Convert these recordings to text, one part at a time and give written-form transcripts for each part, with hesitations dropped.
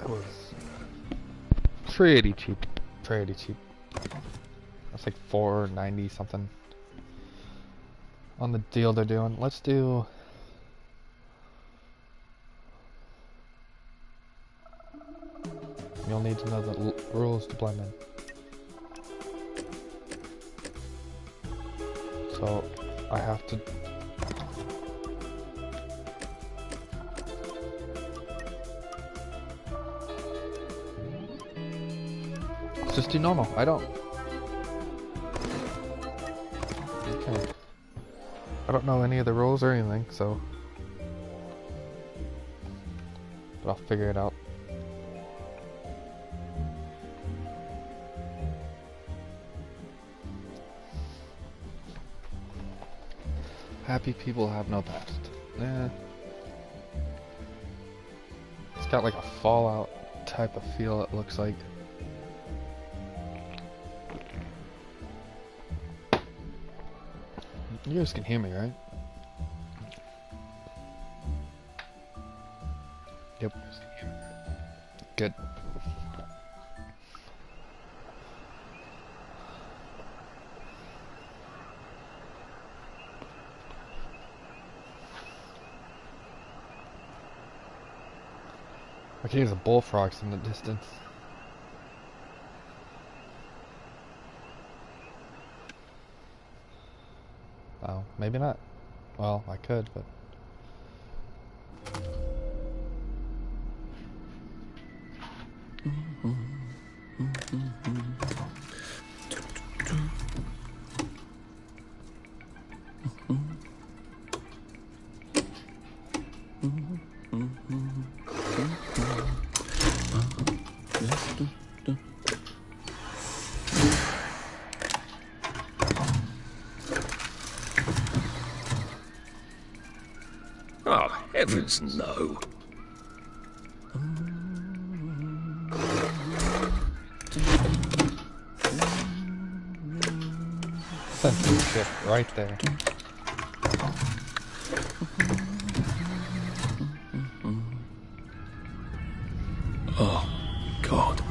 That was pretty cheap. Pretty cheap. That's like $4.90 something on the deal they're doing. Let's do. You'll need to know the rules to blend in. So I have to. Let's just do normal. I don't. Okay. I don't know any of the rules or anything, so. But I'll figure it out. Happy people have no past. Eh. It's got like a Fallout type of feel, it looks like. You guys can hear me, right? Yep. Good. Okay, there's a bullfrogs in the distance. Oh, maybe not. Well, I could, but... Oh, heavens no. Censorship right there. Oh, God.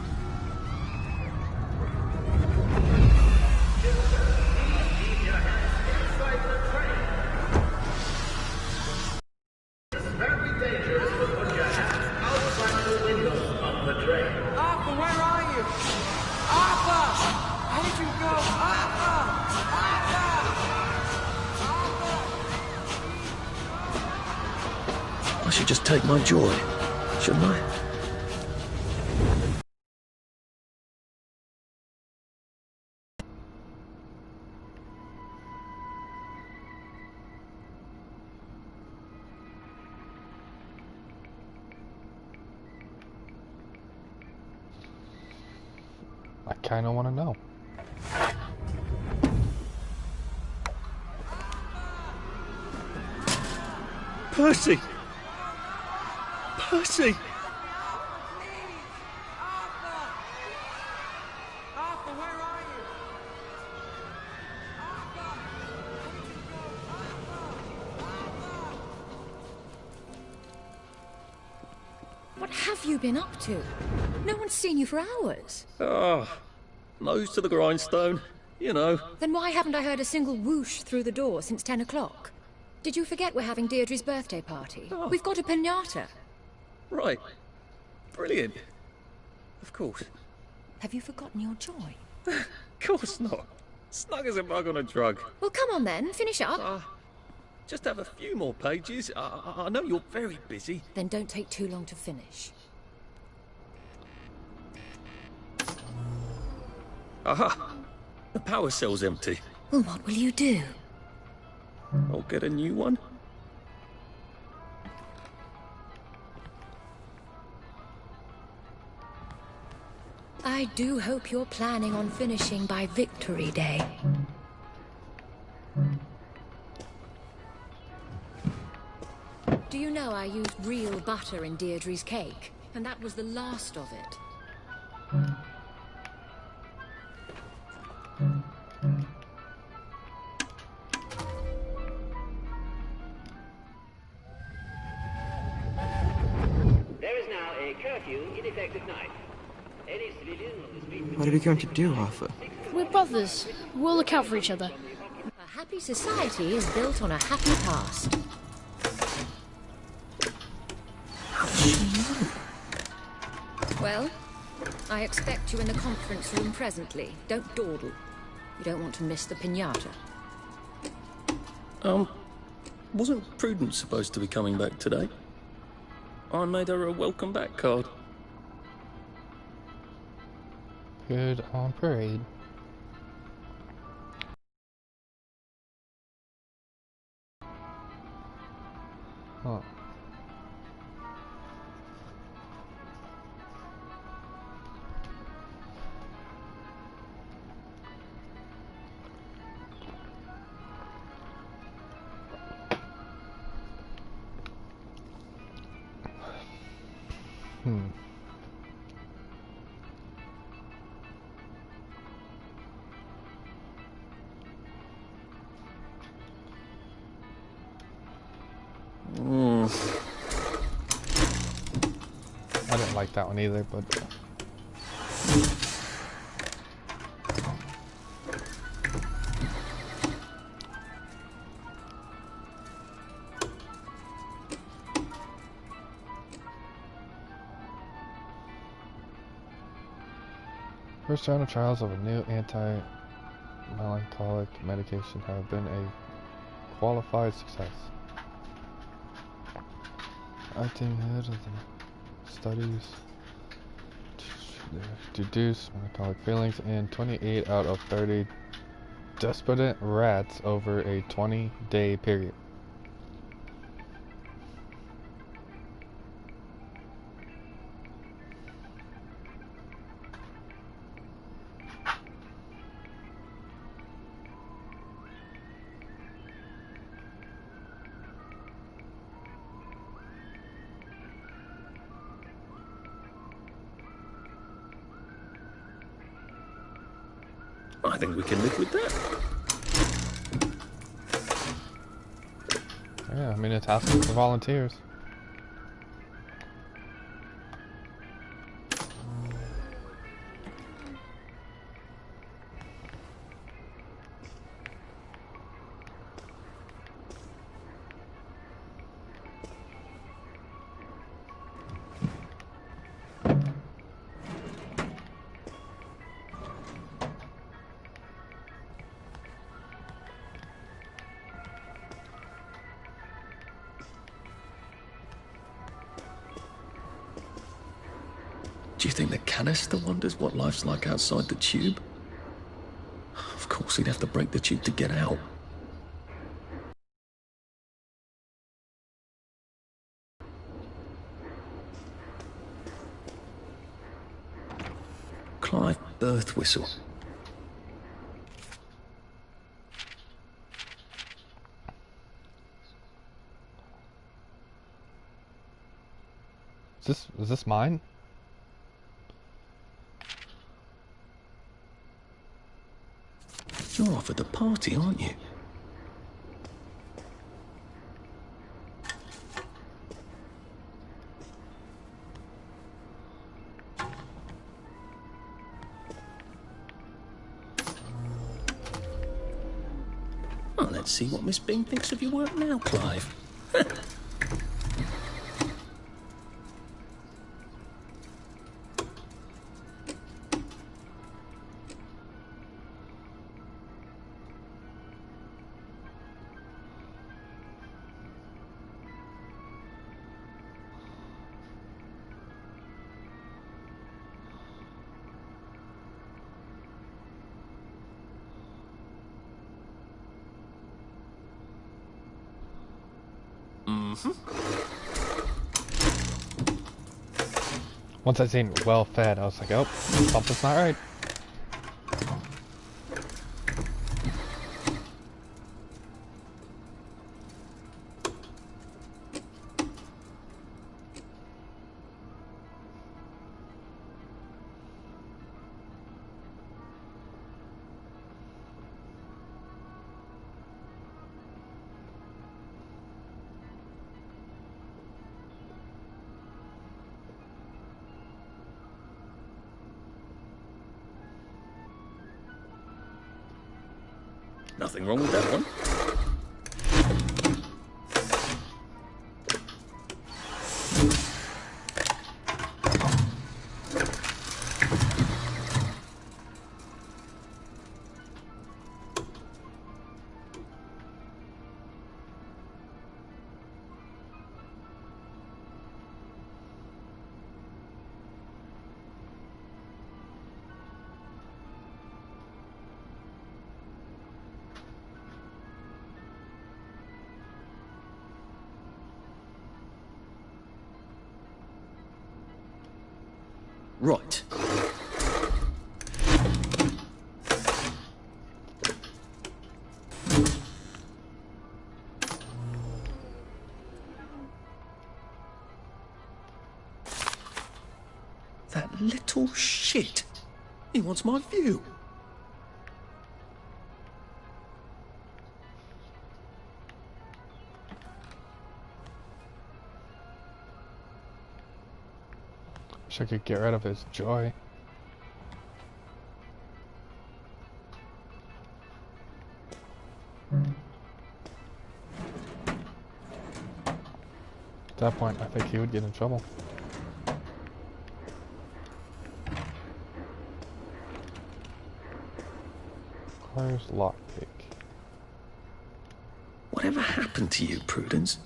I should just take my joy, shouldn't I? I kinda wanna know. Percy! Percy! Arthur, where are you? What have you been up to? No one's seen you for hours. Ah, nose to the grindstone, you know. Then why haven't I heard a single whoosh through the door since 10 o'clock? Did you forget we're having Deirdre's birthday party? Oh. We've got a piñata. Right. Brilliant. Of course. Have you forgotten your joy? Of course not. Snug as a bug on a drug. Well, come on then, finish up. Just have a few more pages. I know you're very busy. Then don't take too long to finish. Aha! The power cell's empty. Well, what will you do? I'll get a new one. I do hope you're planning on finishing by Victory Day. Do you know I used real butter in Deirdre's cake? And that was the last of it. There is now now a curfew in effect at night. Any civilian on the street... What are we going to do, Arthur? We're brothers. We'll look out for each other. A happy society is built on a happy past. Well, I expect you in the conference room presently. Don't dawdle. You don't want to miss the piñata. Wasn't Prudence supposed to be coming back today? I made her a welcome back card. Good on parade. Huh. I didn't like that one either, but first round of trials of a new anti-melancholic medication have been a qualified success. Acting head of the studies deduce melancholic feelings in 28 out of 30 despondent rats over a 20-day period. I think we can live with that. Yeah, I mean it's asking for volunteers. Do you think the canister wonders what life's like outside the tube? Of course he'd have to break the tube to get out. Clive birth whistle. Is this mine? You're off at the party, aren't you? Well, let's see what Miss Bing thinks of your work now, Clive. Once I seen well fed, I was like, oh, something's not right. Nothing wrong with that one. Right. That little shit. He wants my view. Wish I could get rid of his joy. At that point, I think he would get in trouble. Requires lockpick. Whatever happened to you, Prudence?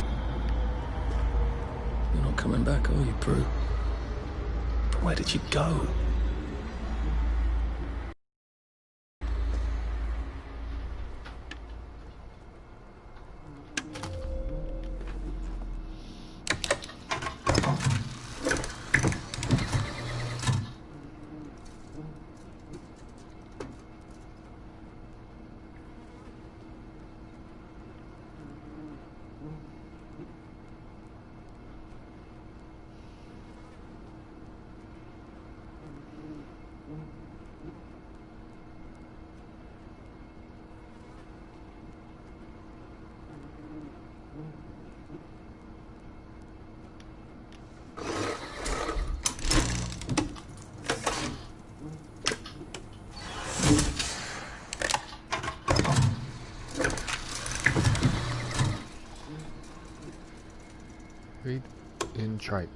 You're not coming back, are you, Prue? But where did you go? Read in tripe.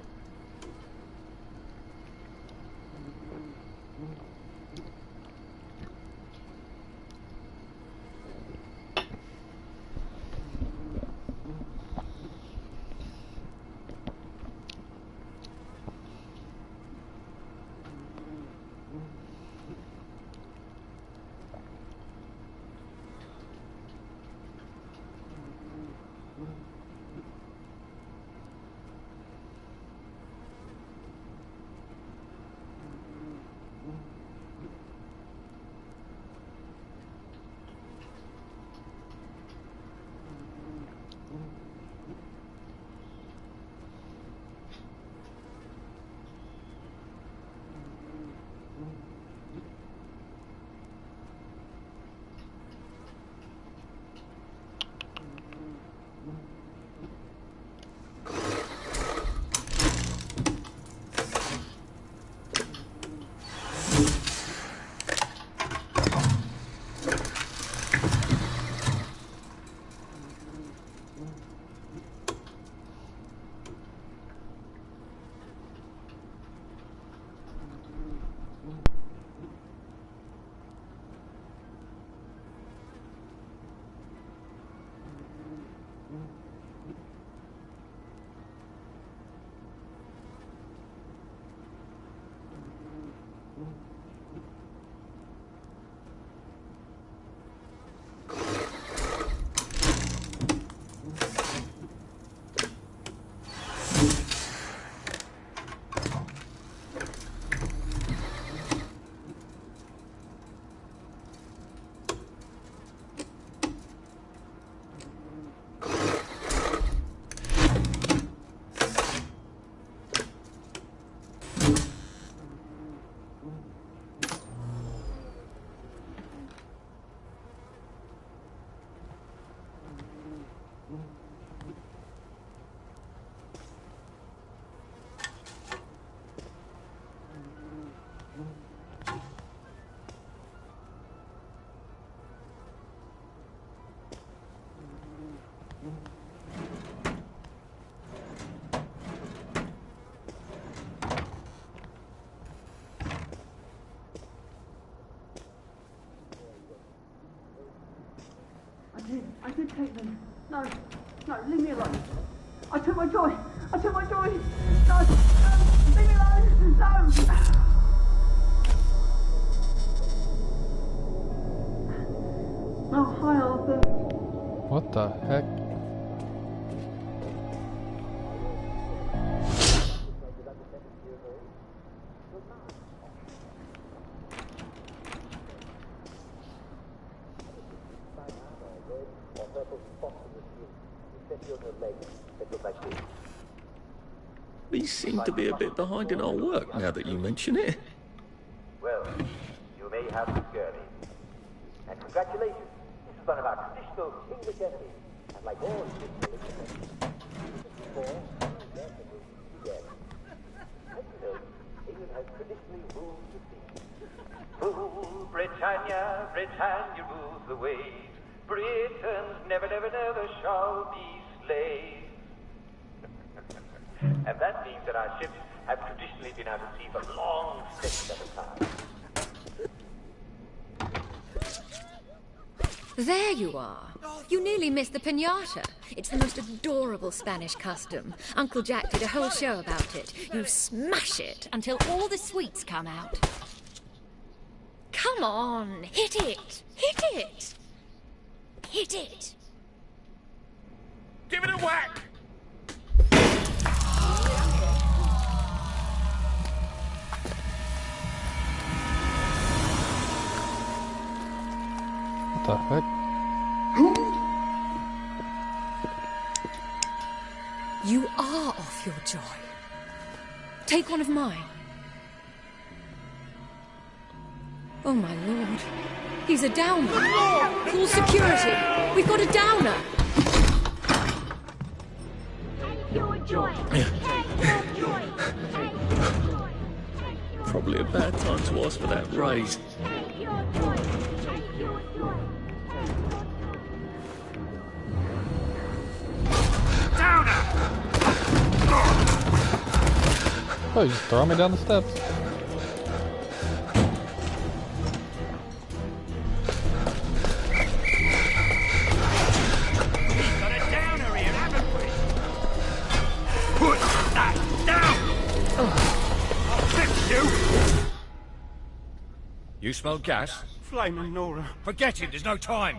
I did take them. No, leave me alone. I took my joy. No, leave me alone. No. Oh, hi, Arthur. What the heck? We seem to be a bit behind in our work now that you mention it. Well, you may have the journey. And congratulations, this is one of our traditional English essays. And like all traditional English essays, yes. As you know, England has traditionally ruled the sea. Rule, Britannia, Britannia rules the waves. Britons never, never, never shall be slaves. And that means that our ships have traditionally been out at sea for long stretches at a time. There you are. You nearly missed the piñata. It's the most adorable Spanish custom. Uncle Jack did a whole show about it. You smash it until all the sweets come out. Come on, hit it! Hit it! Hit it! Give it a whack! What the heck? You are off your joy. Take one of mine. Oh my lord. He's a downer. Full security. We've got a downer. Probably a bad time to ask for that raise. Oh, you just throw me down the steps. We've got a downer here, haven't we? Put that down! I'll fix you! You smell gas? Flaming Nora. Forget it, there's no time.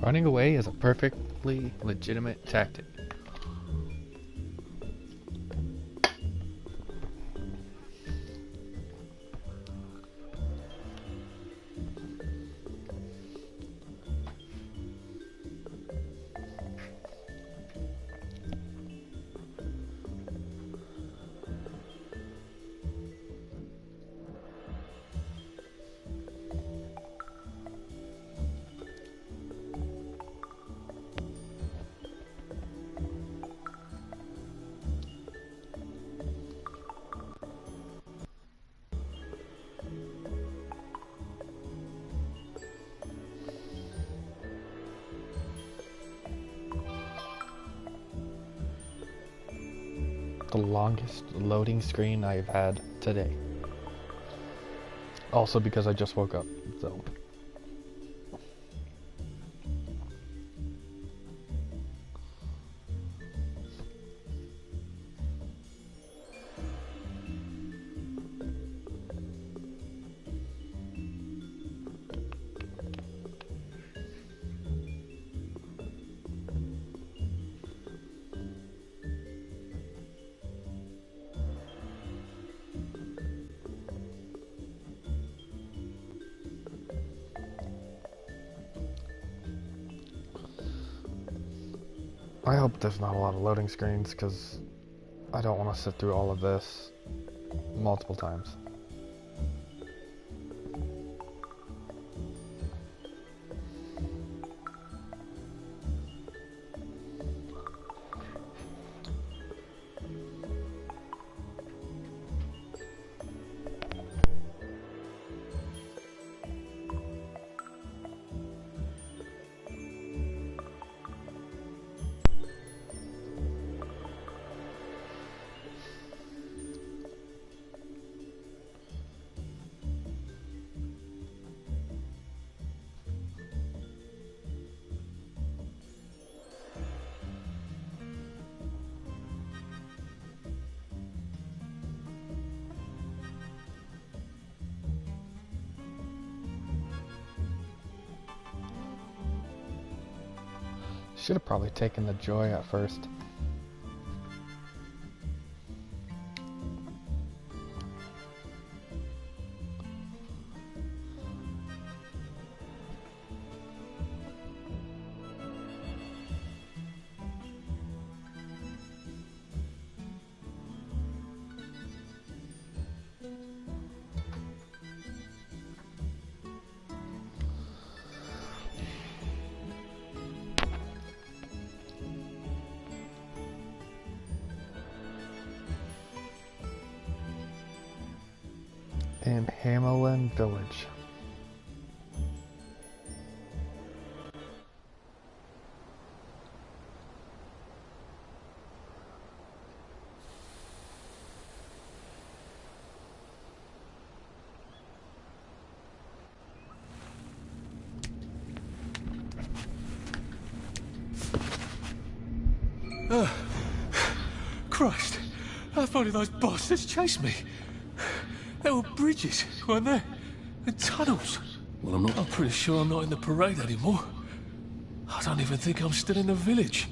Running away is a perfectly legitimate tactic. The longest loading screen I've had today. Also because I just woke up, so. I hope there's not a lot of loading screens, because I don't want to sit through all of this multiple times. Should have probably taken the joy at first. In Hamelin Village. Christ, how far did those bastards chase me? There were bridges, weren't there? And tunnels. Well, I'm pretty sure I'm not in the parade anymore. I don't even think I'm still in the village.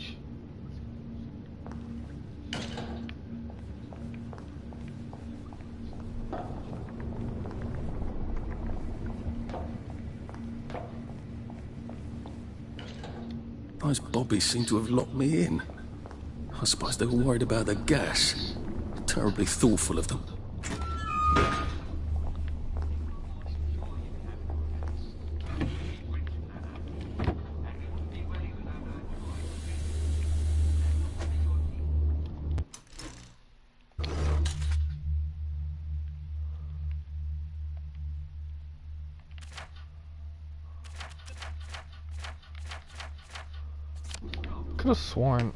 Those bobbies seem to have locked me in. I suppose they were worried about the gas. Terribly thoughtful of them. Could have sworn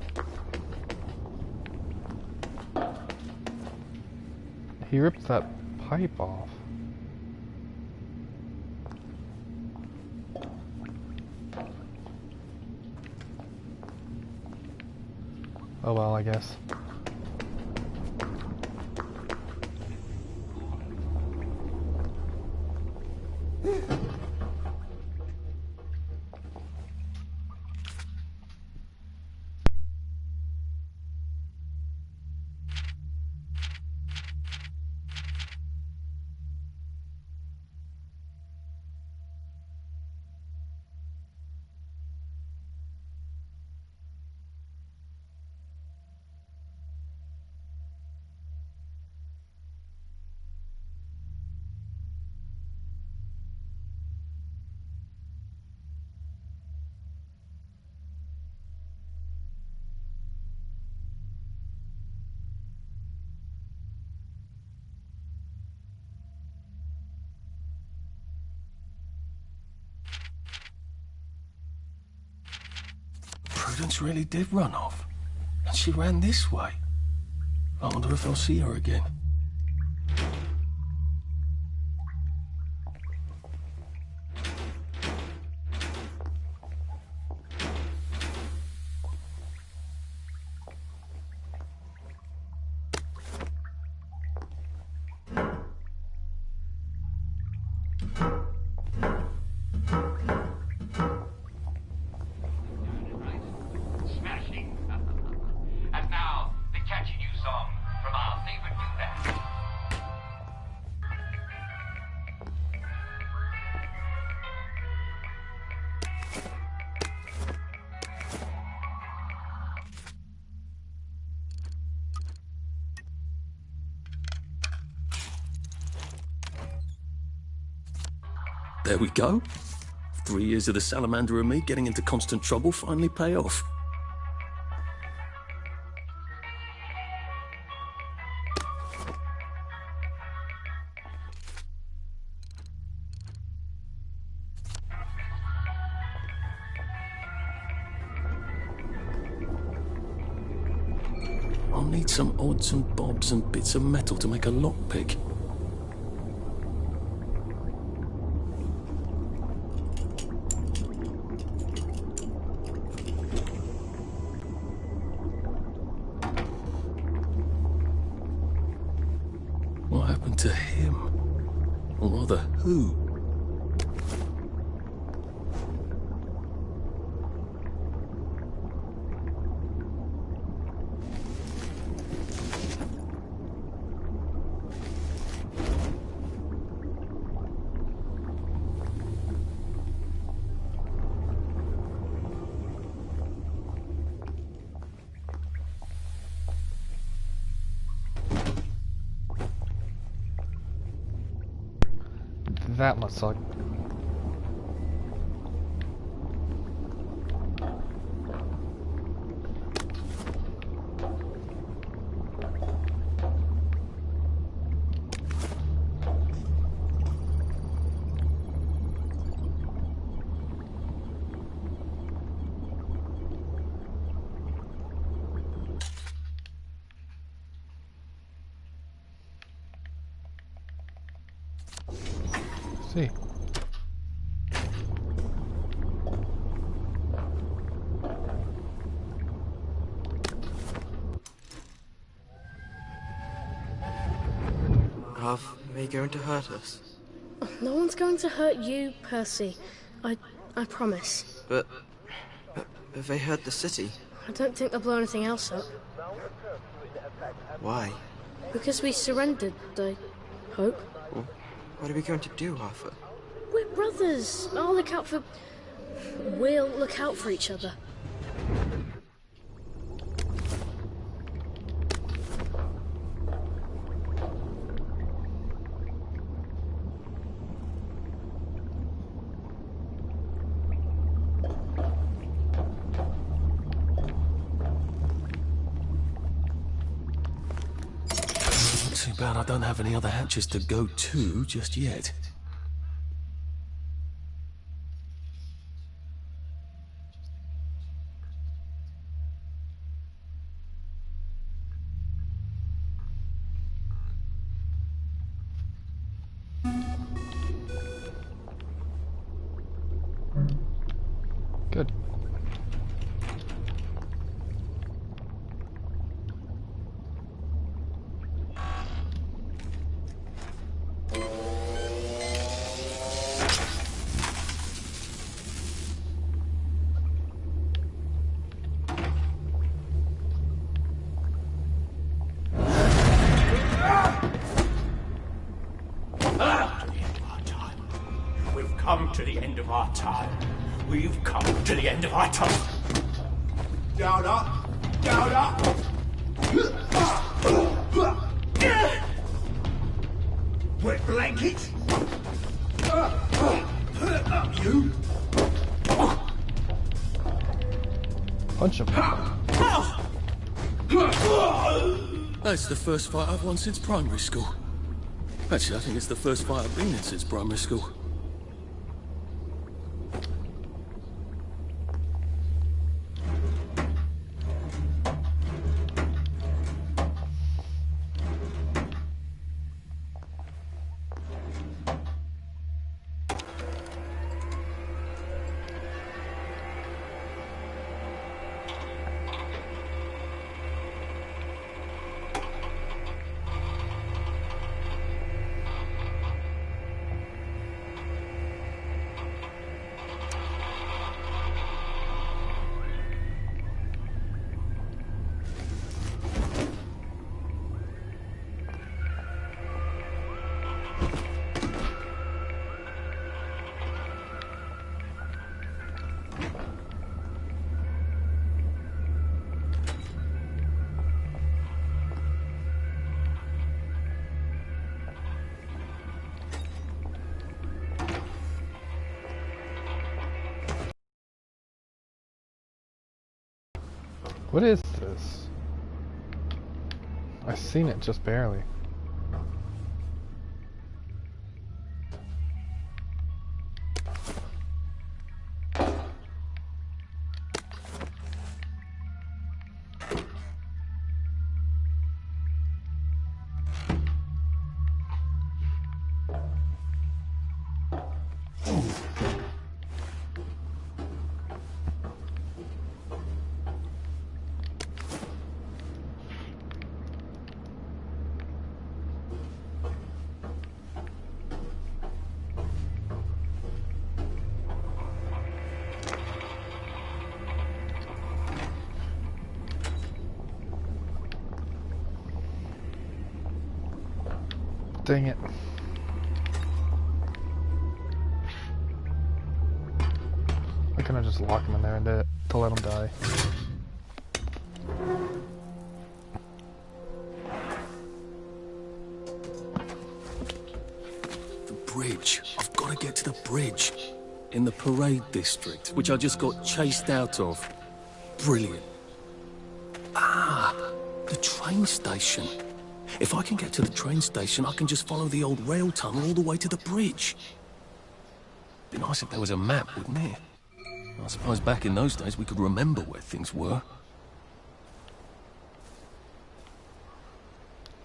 he ripped that pipe off. Oh well, I guess. Prudence really did run off. And she ran this way. I wonder if I'll see her again. Smashing. And now, the catchy new song from our favorite new band. There we go. 3 years of the salamander and me getting into constant trouble finally pay off. I'll need some odds and bobs and bits of metal to make a lockpick. What happened to him? Or rather, who? That must suck. See. Are they going to hurt us? No one's going to hurt you, Percy. I promise. But if they hurt the city? I don't think they'll blow anything else up. Why? Because we surrendered, I hope. Well, what are we going to do, Arthur? We're brothers. We'll look out for each other. Too bad I don't have any other hatches to go to just yet. Good. We've come to the end of our time. We've come to the end of our time. Down up, down up. Wet blanket. You. Punch him. That's the first fight I've won since primary school. Actually, I think it's the first fight I've been in since primary school. What is this? I've seen it just barely. Dang it. Why couldn't I just lock him in there and to let him die? The bridge. I've got to get to the bridge. In the parade district, which I just got chased out of. Brilliant. Ah, the train station. If I can get to the train station, I can just follow the old rail tunnel all the way to the bridge. Be nice if there was a map, wouldn't it? I suppose back in those days we could remember where things were.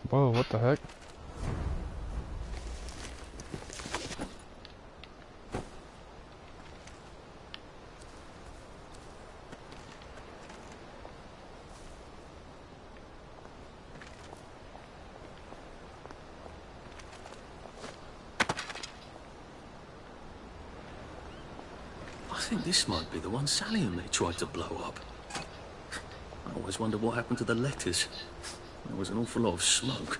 Whoa, what the heck? I think this might be the one Sally and me tried to blow up. I always wondered what happened to the letters. There was an awful lot of smoke.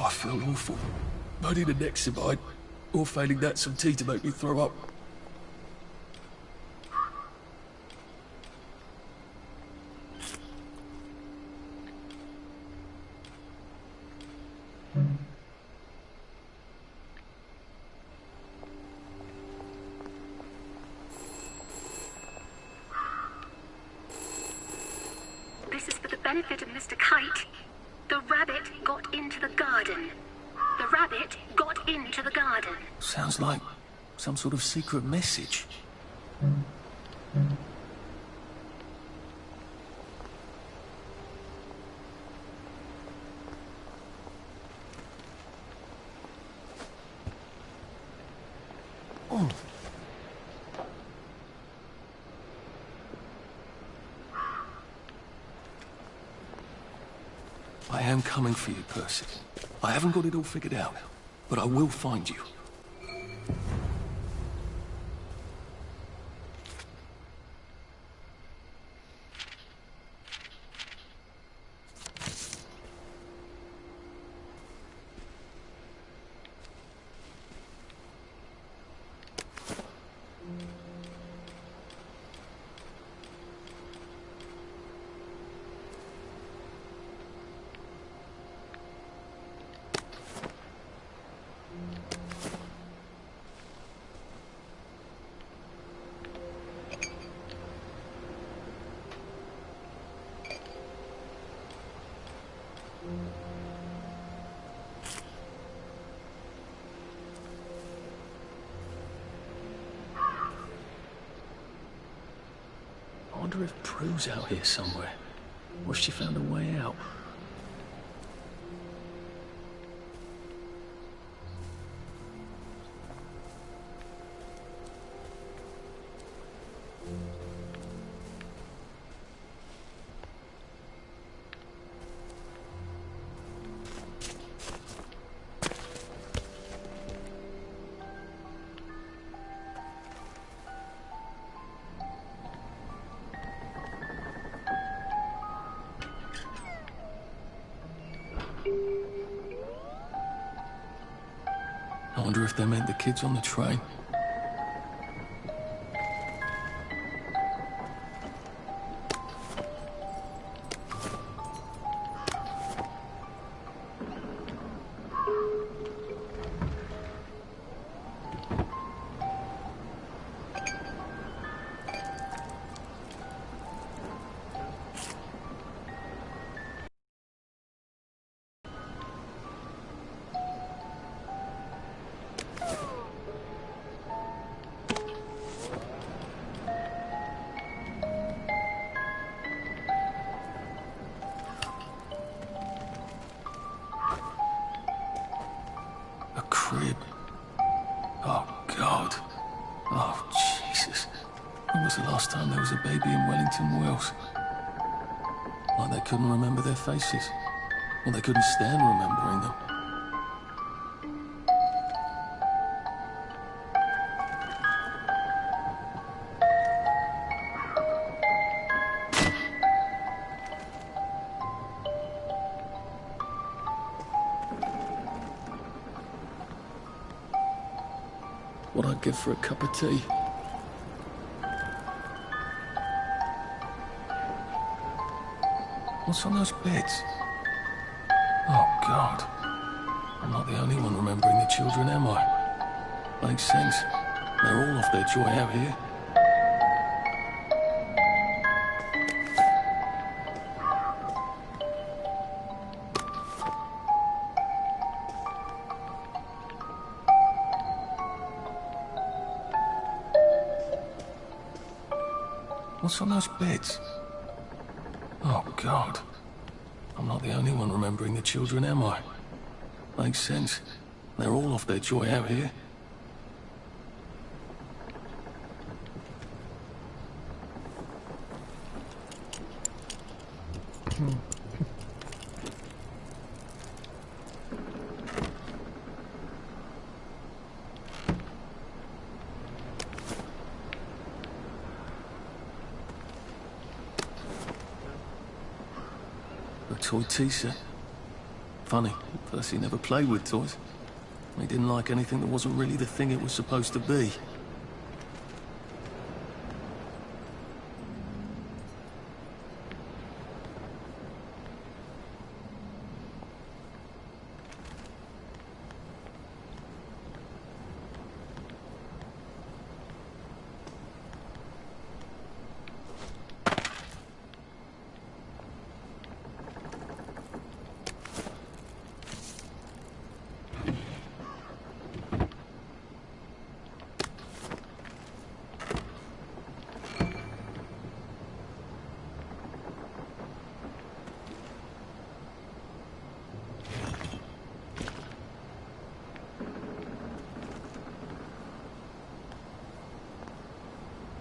I feel awful. I need an Exibite, or failing that, some tea to make me throw up. This is for the benefit of Mr. Kite. The rabbit got into the garden. The rabbit got into the garden. Sounds like some sort of secret message. Oh. I am coming for you, Percy. I haven't got it all figured out, but I will find you. wonder if Prue's out here somewhere. Or if she found a way out. I wonder if they meant the kids on the train. Crib. Oh, God. Oh, Jesus. When was the last time there was a baby in Wellington Wells? Like they couldn't remember their faces. Or they couldn't stand remembering them. What I'd give for a cup of tea. What's on those beds? Oh, God. I'm not the only one remembering the children, am I? Makes sense. They're all off their joy out here. What's on those beds? Oh, God. I'm not the only one remembering the children, am I? Makes sense. They're all off their joy out here. A toy tea set. Funny, Percy never played with toys. He didn't like anything that wasn't really the thing it was supposed to be.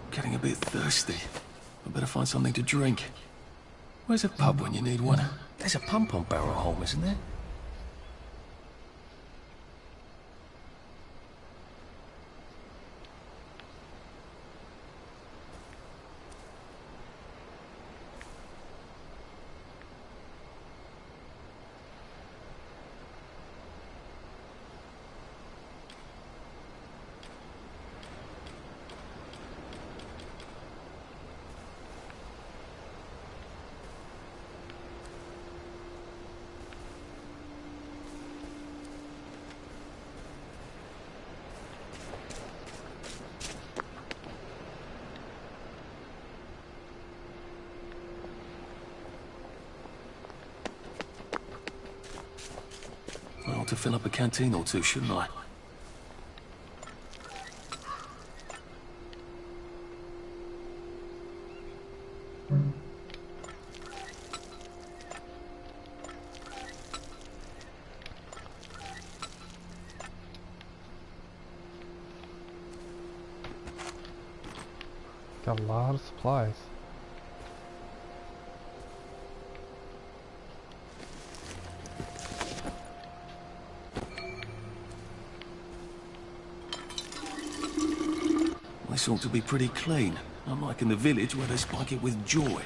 Getting a bit thirsty. I better find something to drink. Where's a pub when you need one? There's a pump on Barrow Holm, isn't there? I ought to fill up a canteen or two, shouldn't I? Got a lot of supplies. This ought to be pretty clean, unlike in the village where they spike it with joy.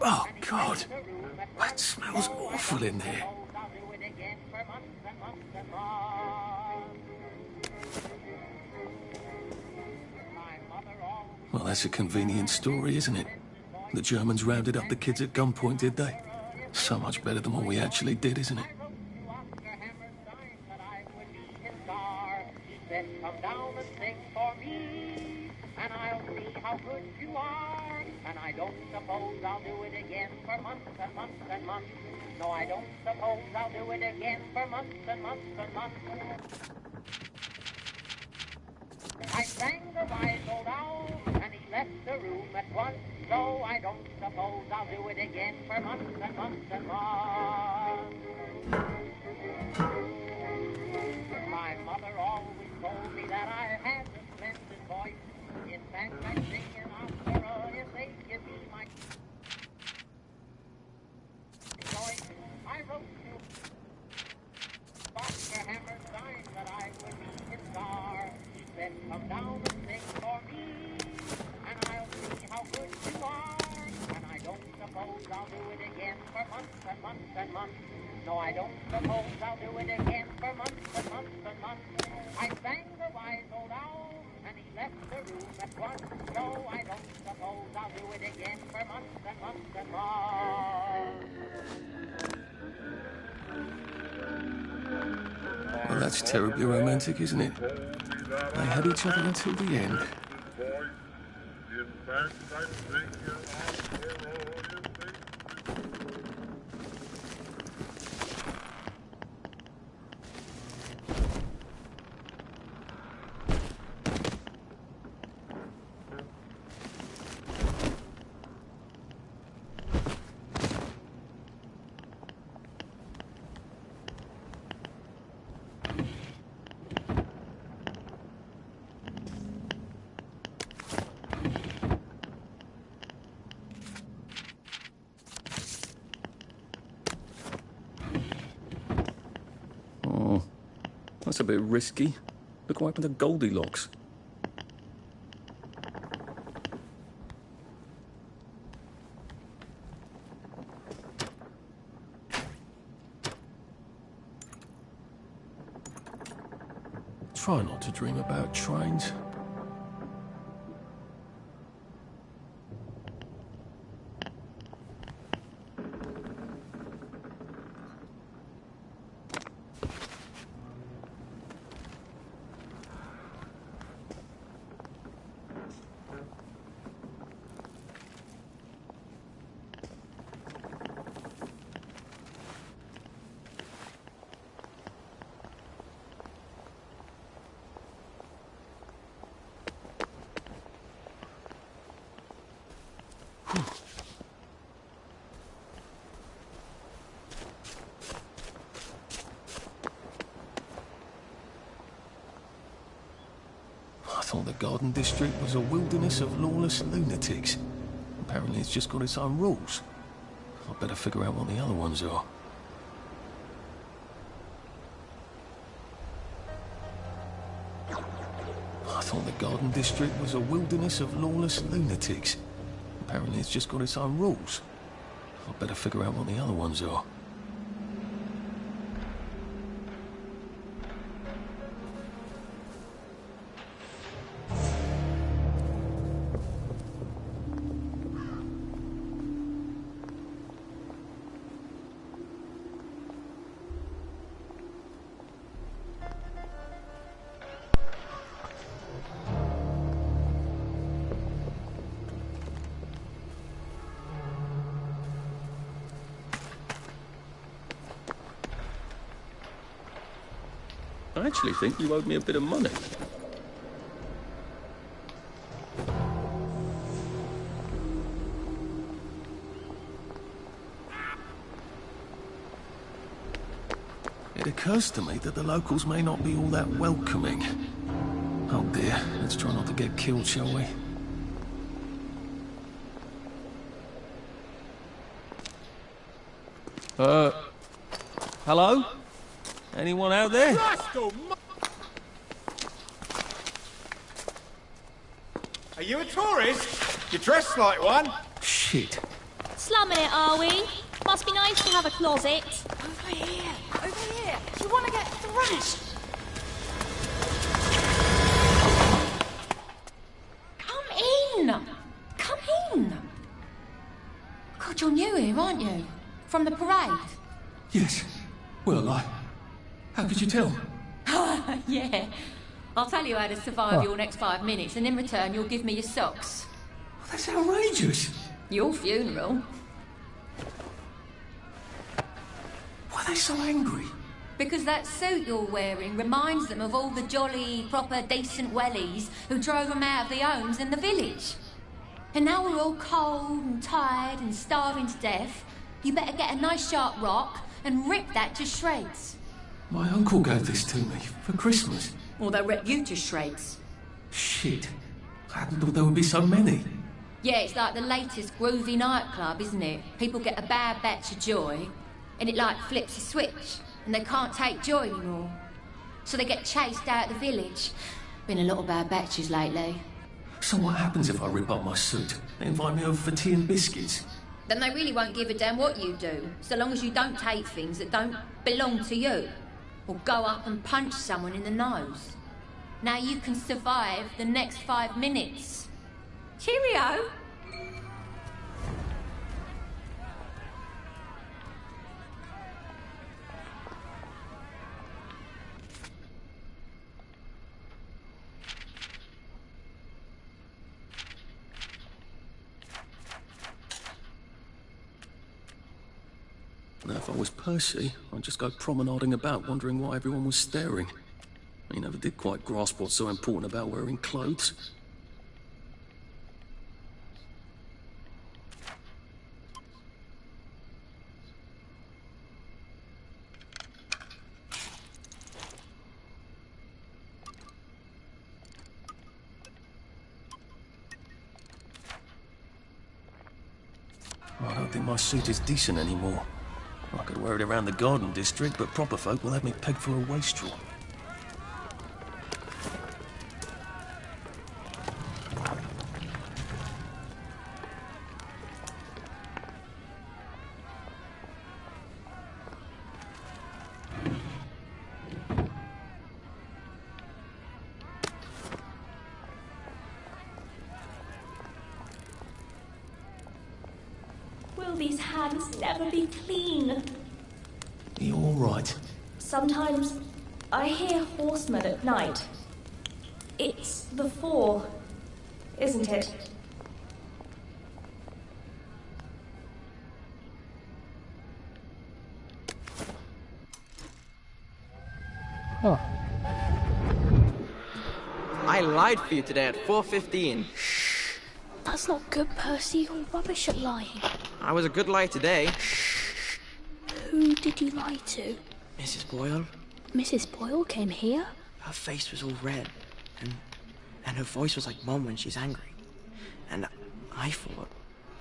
Oh, God. That smells awful in there. Well, that's a convenient story, isn't it? The Germans rounded up the kids at gunpoint, did they? So much better than what we actually did, isn't it? Come down and sing for me, and I'll see how good you are. And I don't suppose I'll do it again for months and months and months. No, I don't suppose I'll do it again for months and months and months. I sang the wise old owl, and he left the room at once. So I don't suppose I'll do it again for months and months and months. My mother always told me that I had a splendid voice. In fact, I sing an opera if they give me my choice. I wrote to Dr. Hammerstein that I would be his star. He said, come down and sing for me, and I'll see how good you are. And I don't suppose I'll do it again for months and months and months. No, I don't suppose I'll do it again for months and months and months. I sang the wise old owl, and he left the room at once. So I don't suppose I'll do it again for months and months and months. Well, that's terribly romantic, isn't it? They had each other until the end. That's a bit risky. Look what happened to Goldilocks. Try not to dream about trains. I thought the Garden District was a wilderness of lawless lunatics. Apparently it's just got its own rules. I'd better figure out what the other ones are. thought the Garden District was a wilderness of lawless lunatics. Apparently it's just got its own rules. I'd better figure out what the other ones are. I actually think you owed me a bit of money. It occurs to me that the locals may not be all that welcoming. Oh dear, let's try not to get killed, shall we? Hello? Anyone out there? Are you a tourist? You're dressed like one. Shit. Slumming it, are we? Must be nice to have a closet. Over here. Over here. Do you want to get thrashed? Come in. Come in. God, you're new here, aren't you? From the parade? Yes. Well, how could you tell? Yeah. I'll tell you how to survive your next 5 minutes, and in return you'll give me your socks. Oh, that's outrageous. Your funeral. Why are they so angry? Because that suit you're wearing reminds them of all the jolly, proper, decent wellies who drove them out of the homes in the village. And now we're all cold and tired and starving to death. You better get a nice sharp rock and rip that to shreds. My uncle gave this to me for Christmas. Or they'll rip you to shreds. Shit. I hadn't thought there would be so many. Yeah, it's like the latest groovy nightclub, isn't it? People get a bad batch of joy, and it like flips a switch, and they can't take joy anymore. So they get chased out of the village. Been a lot of bad batches lately. So what happens if I rip up my suit? They invite me over for tea and biscuits. Then they really won't give a damn what you do, so long as you don't take things that don't belong to you. Or go up and punch someone in the nose. Now you can survive the next 5 minutes. Cheerio! Now, if I was Percy, I'd just go promenading about, wondering why everyone was staring. He never did quite grasp what's so important about wearing clothes. I don't think my suit is decent anymore. I could wear it around the Garden District, but proper folk will have me pegged for a wastrel. Will these hands never be clean? You're all right. Sometimes I hear horsemen at night. It's the fall, isn't it? Huh. I lied for you today at 4:15. That's not good, Percy. You're rubbish at lying. I was a good liar today. Who did you lie to? Mrs. Boyle, Mrs. Boyle came here? her face was all red, and her voice was like Mum when she's angry. And I thought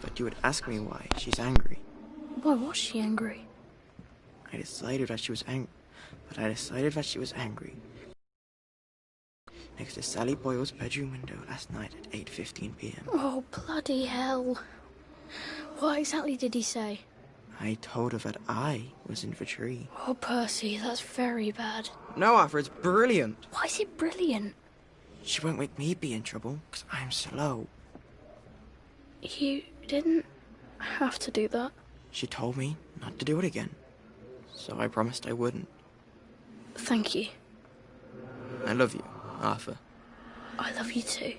that you would ask me why she's angry. Why was she angry? I decided that she was angry next to Sally Boyle's bedroom window last night at 8:15 p.m. Oh, bloody hell. What exactly did he say? I told her that I was in the tree. Oh, Percy, that's very bad. No, Arthur, it's brilliant. Why is it brilliant? She won't make me be in trouble, because I'm slow. You didn't have to do that. She told me not to do it again, so I promised I wouldn't. Thank you. I love you, Arthur. I love you too.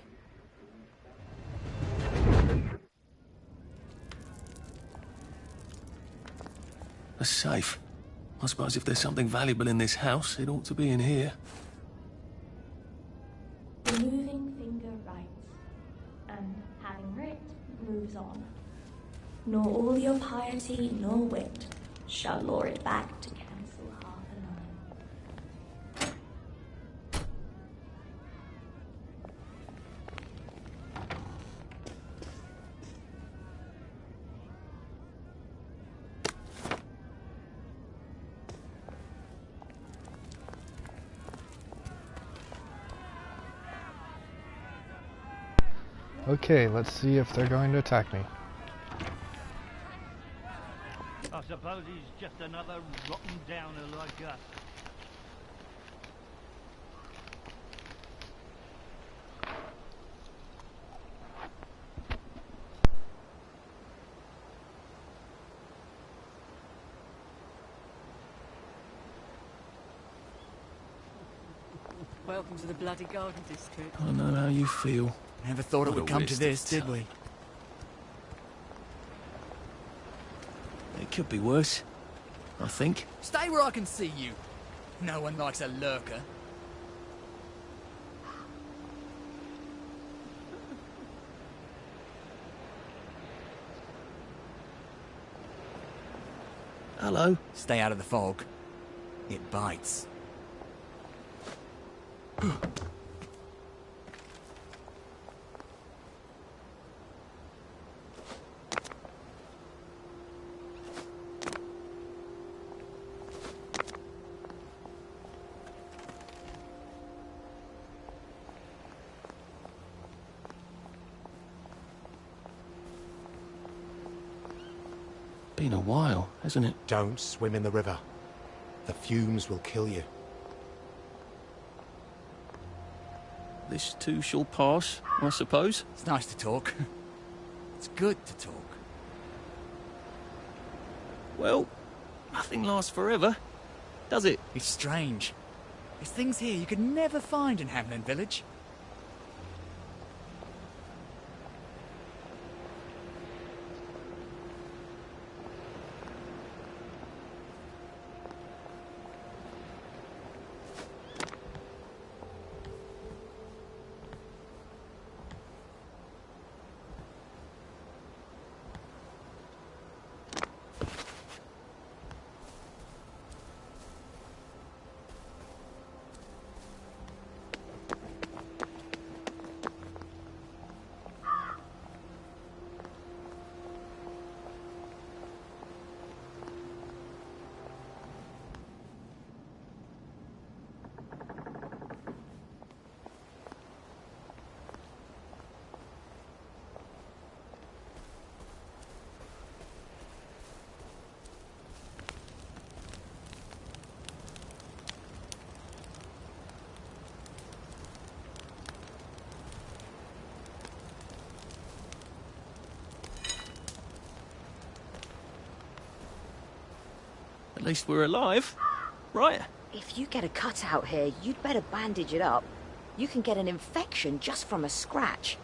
A safe. I suppose if there's something valuable in this house, it ought to be in here. The moving finger writes, and having writ, moves on. Nor all your piety nor wit shall lure it back to cancel half a line. Okay, let's see if they're going to attack me. I suppose he's just another rotten downer like us. Welcome to the bloody garden district. I know how you feel. Never thought it What would a come to waste this, of did time. we? It could be worse, I think. Stay where I can see you. No one likes a lurker. Hello. Stay out of the fog. It bites. Been a while, hasn't it? Don't swim in the river. The fumes will kill you. This too shall pass, I suppose. It's nice to talk. It's good to talk. Well, nothing lasts forever, does it? It's strange. There's things here you could never find in Hamlin Village. At least we're alive, right? If you get a cut out here, you'd better bandage it up. You can get an infection just from a scratch.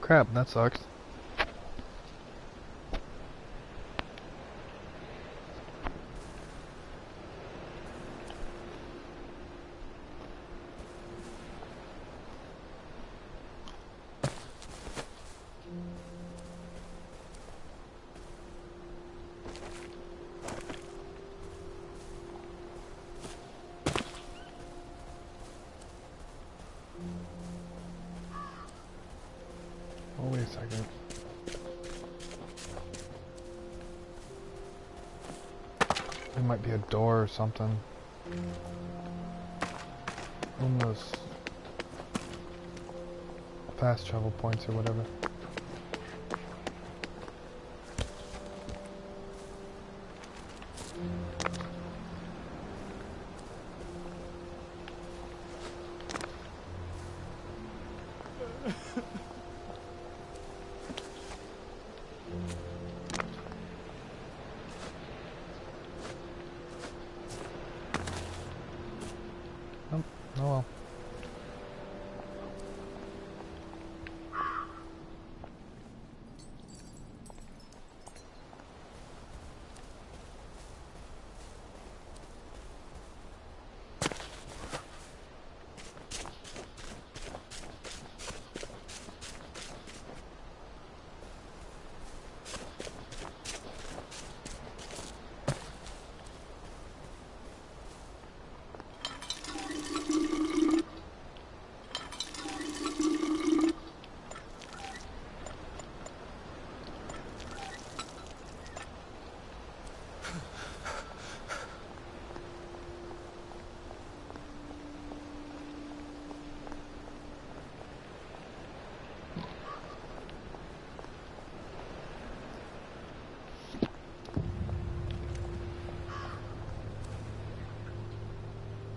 Crap, that sucks. Oh, wait a second. There might be a door or something. Almost fast travel points or whatever. Oh well.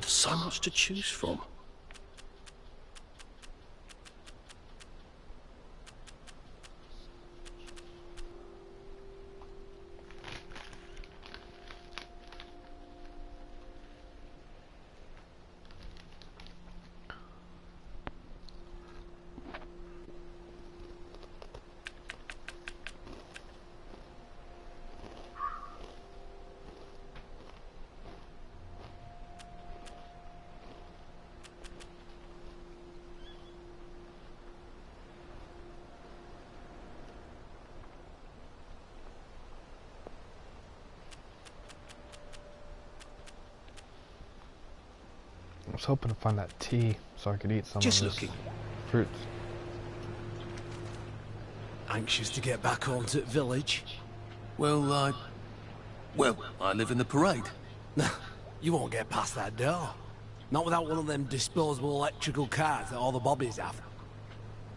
So much to choose from. I was hoping to find that tea so I could eat some Just of this looking. fruits. Anxious to get back home to the village? Well, I live in the parade. You won't get past that door. Not without one of them disposable electrical cars that all the bobbies have.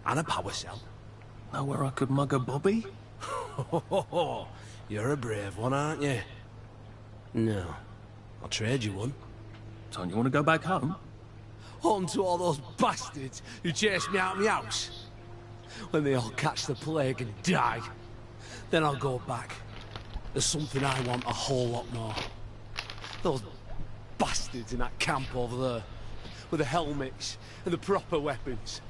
And a power cell. Know where I could mug a bobby? You're a brave one, aren't you? No. I'll trade you one. Don't you want to go back home? Home to all those bastards who chased me out of my house. When they all catch the plague and die, then I'll go back. There's something I want a whole lot more. Those bastards in that camp over there, with the helmets and the proper weapons.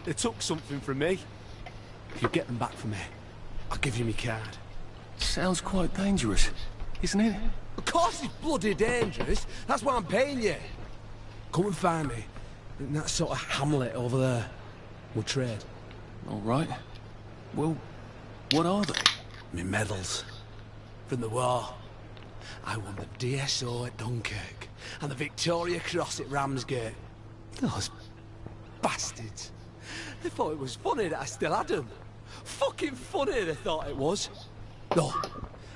They took something from me. If you get them back for me, I'll give you my card. Sounds quite dangerous, isn't it? Of course it's bloody dangerous. That's why I'm paying you. Come and find me in that sort of hamlet over there. We'll trade. All right. Well, what are they? Me medals. From the war. I won the DSO at Dunkirk and the Victoria Cross at Ramsgate. Those bastards. They thought it was funny that I still had them. Fucking funny they thought it was. No,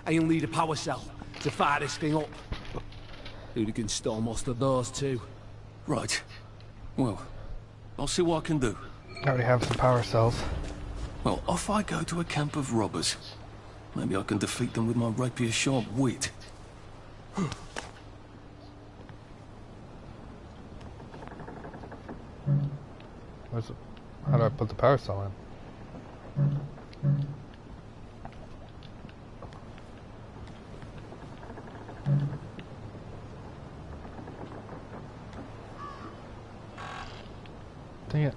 I only need a power cell to fire this thing up. Hooligans stole most of those too. Right. Well, I'll see what I can do. I already have some power cells. Well, off I go to a camp of robbers. Maybe I can defeat them with my rapier-sharp wit. Where's it? How do I put the power cell in? Dang it.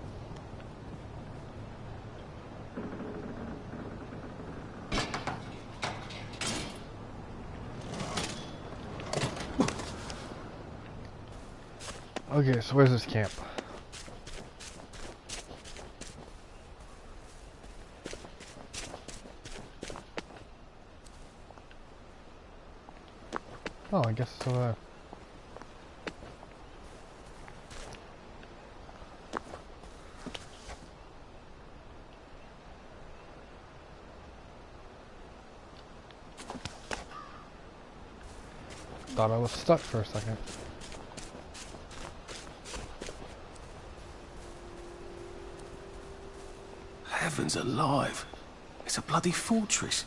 Okay, so where's this camp? Oh, I guess it's over there. Thought I was stuck for a second. Heavens alive. It's a bloody fortress.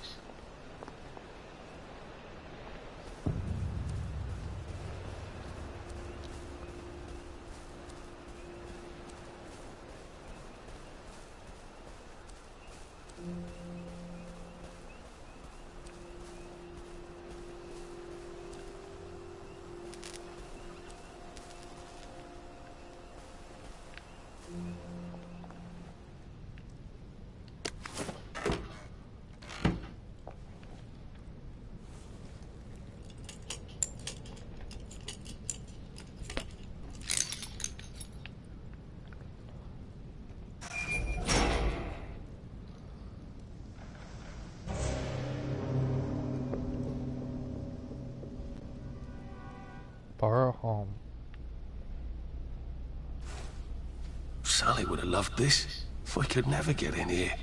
Borrow home. Sally would have loved this. We could never get in here.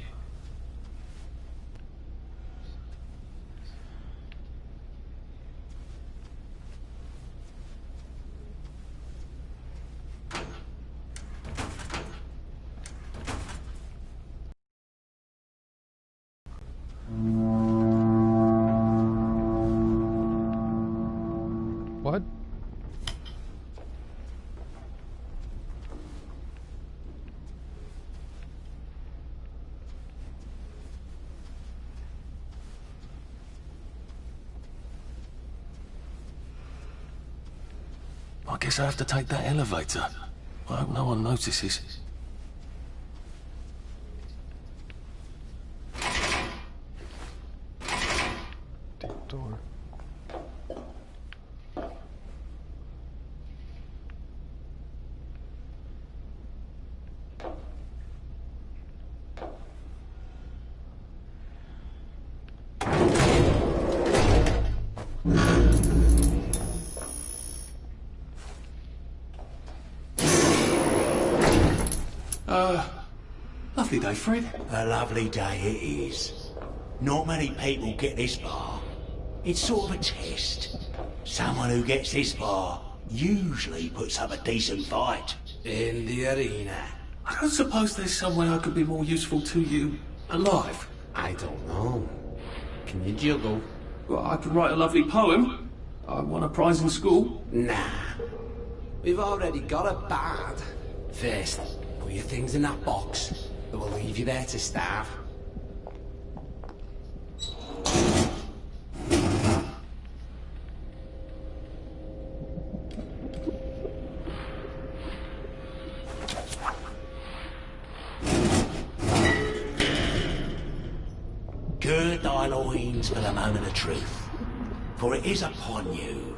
What? I guess I have to take that elevator. I hope no one notices. Deep door. Lovely day, Fred. A lovely day it is. Not many people get this far. It's sort of a test. Someone who gets this far usually puts up a decent fight. In the arena. I don't suppose there's some way I could be more useful to you alive. I don't know. Can you juggle? Well, I can write a lovely poem. I won a prize in school. Nah. We've already got a bard. First, put your things in that box. That will leave you there to starve. Gird thy loins for the moment of truth, for it is upon you.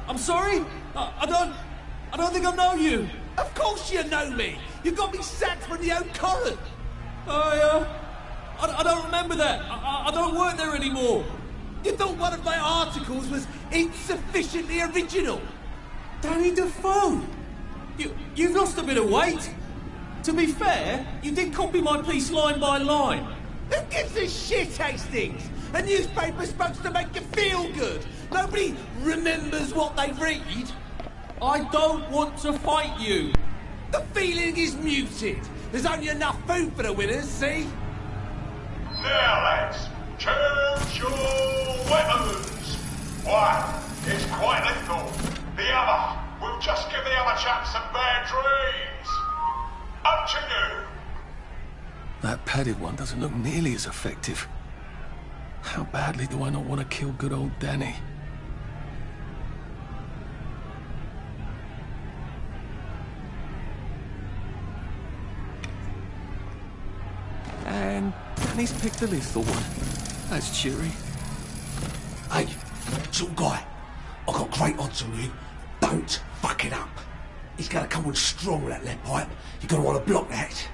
I'm sorry? I don't think I know you. Of course you know me. You got me sacked from the old Corin. I don't remember that. I don't work there anymore. You thought one of my articles was insufficiently original? Danny Defoe! You've lost a bit of weight. To be fair, you did copy my piece line by line. Who gives a shit, Hastings? A newspaper's supposed to make you feel good. Nobody remembers what they read. I don't want to fight you. The feeling is muted. There's only enough food for the winners, see? Now, lads, choose your weapons. 1 Right, it's quite lethal. The other, we'll just give the other chap some bad dreams. Up to you. That padded one doesn't look nearly as effective. How badly do I not want to kill good old Danny? And Danny's picked the lethal one. That's cheery. Hey, little guy, I've got great odds on you. Don't fuck it up. He's gonna come on strong with that lead pipe. You're gonna want to block that.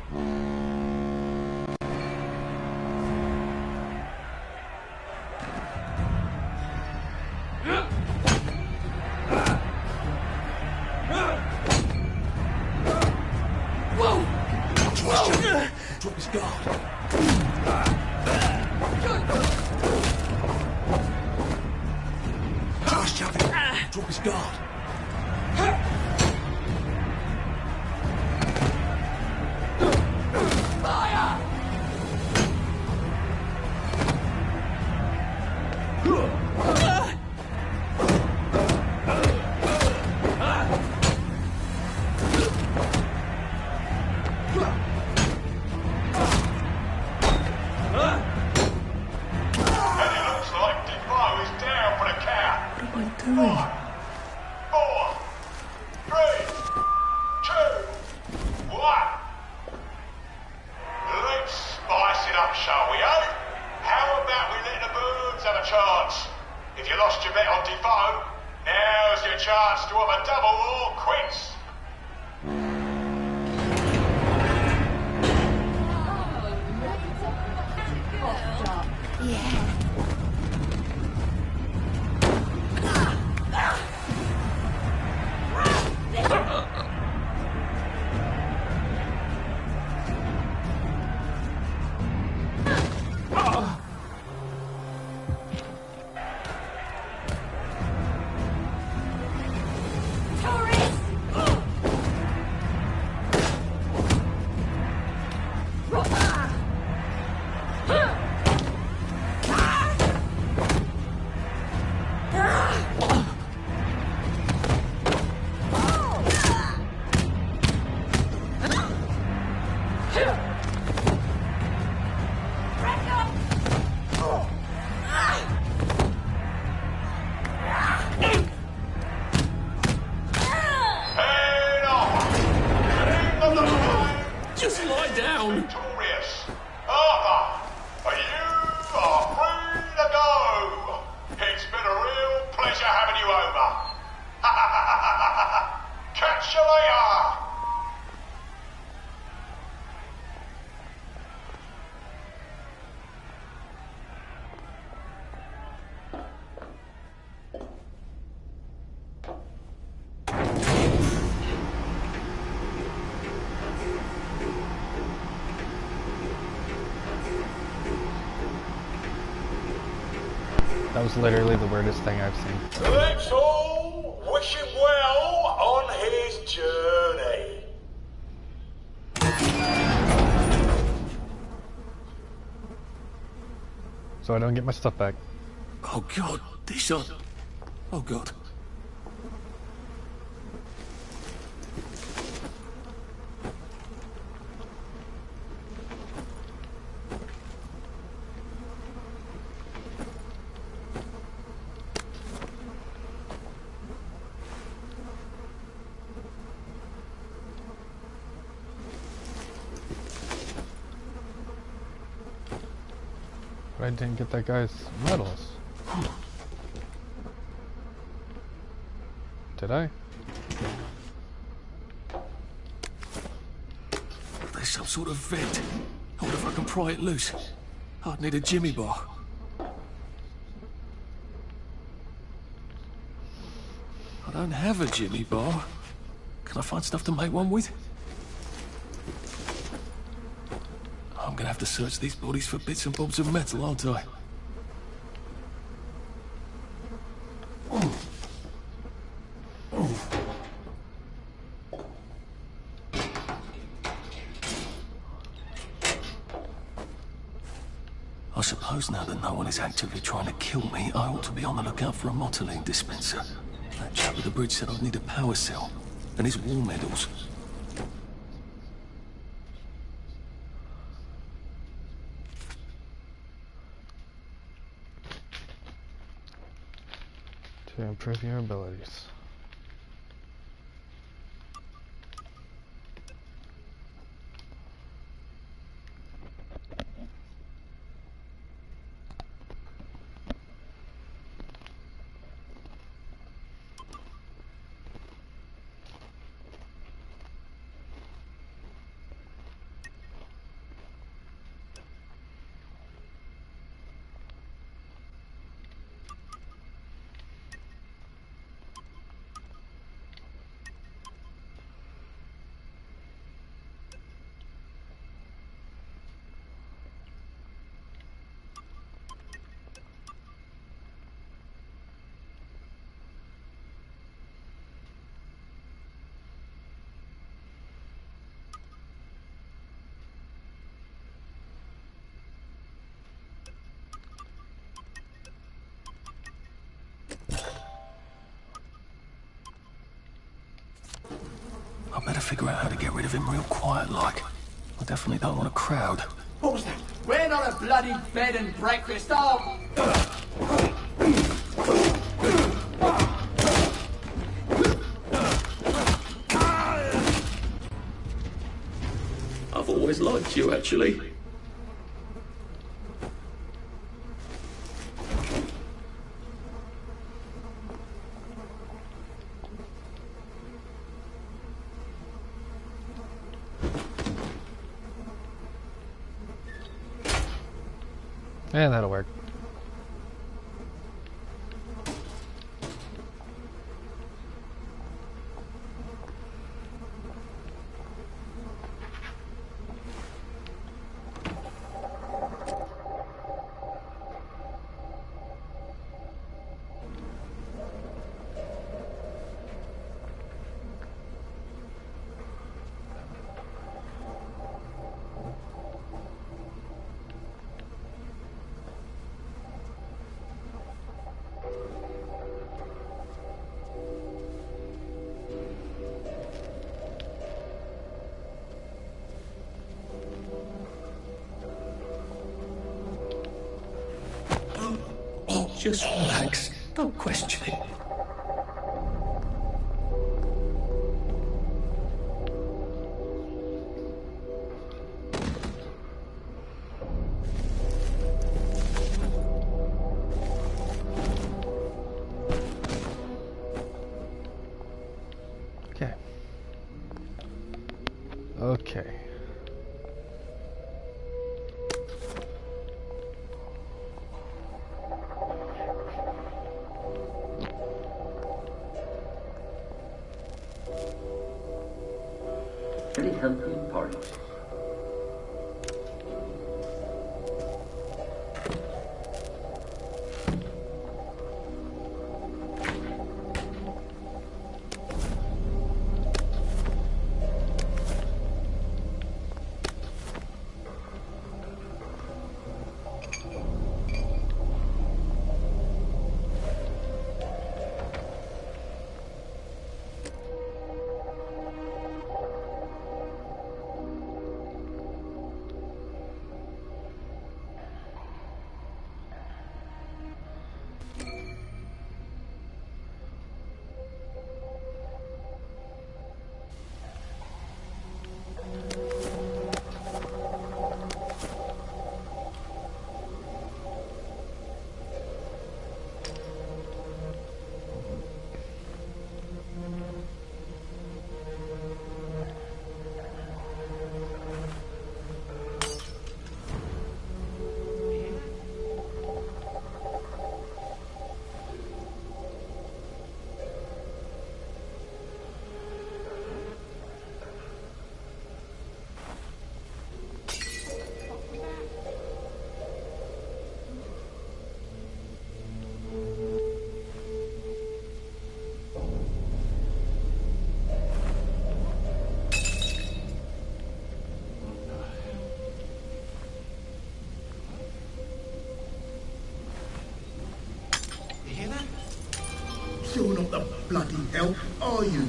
Drop his guard. Just shove it. Drop his guard. Fire! That was literally the weirdest thing I've seen. Let's all wish him well on his journey. So I don't get my stuff back. Oh God, this on. Oh God. But I didn't get that guy's medals. Did I? There's some sort of vent. I wonder if I can pry it loose. I'd need a jimmy bar. I don't have a jimmy bar. Can I find stuff to make one with? I'm gonna have to search these bodies for bits and bobs of metal, aren't I? I suppose suppose now that no one is actively trying to kill me, I ought to be on the lookout for a motoline dispenser. That chap at the bridge said I'd need a power cell, and his war medals. To improve your abilities. I better figure out how to get rid of him real quiet like. I definitely don't want a crowd. What was that? We're not a bloody bed and breakfast, oh! I've always liked you, actually. And that'll work. Just relax. Don't question it. Okay. Okay. Very healthy porridge. What the bloody hell are you?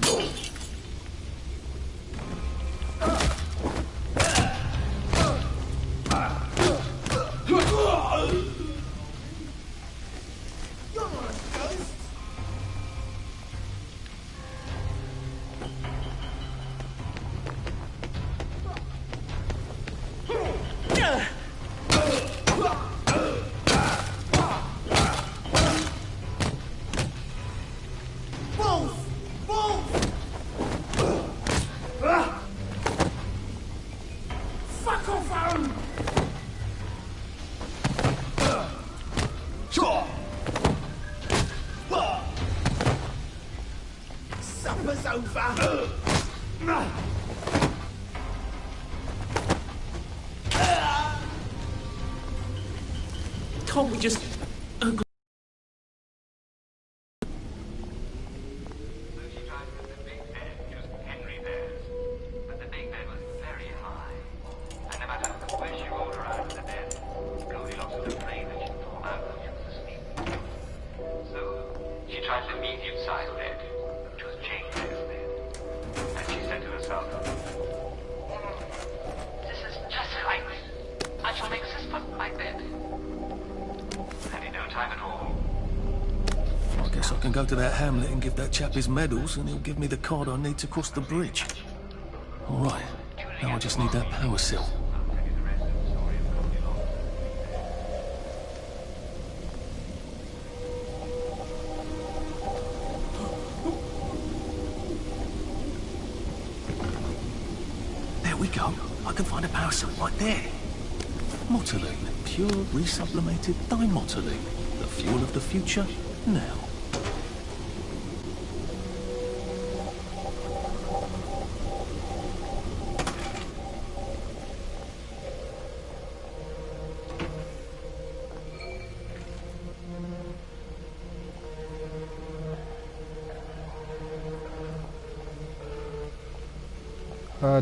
Supper's over. Can't we just... I can go to that hamlet and give that chap his medals, and he'll give me the card I need to cross the bridge. All right, now I just need that power cell. There we go. I can find a power cell right there. Motoline, pure resublimated dimotoline. The fuel of the future, now.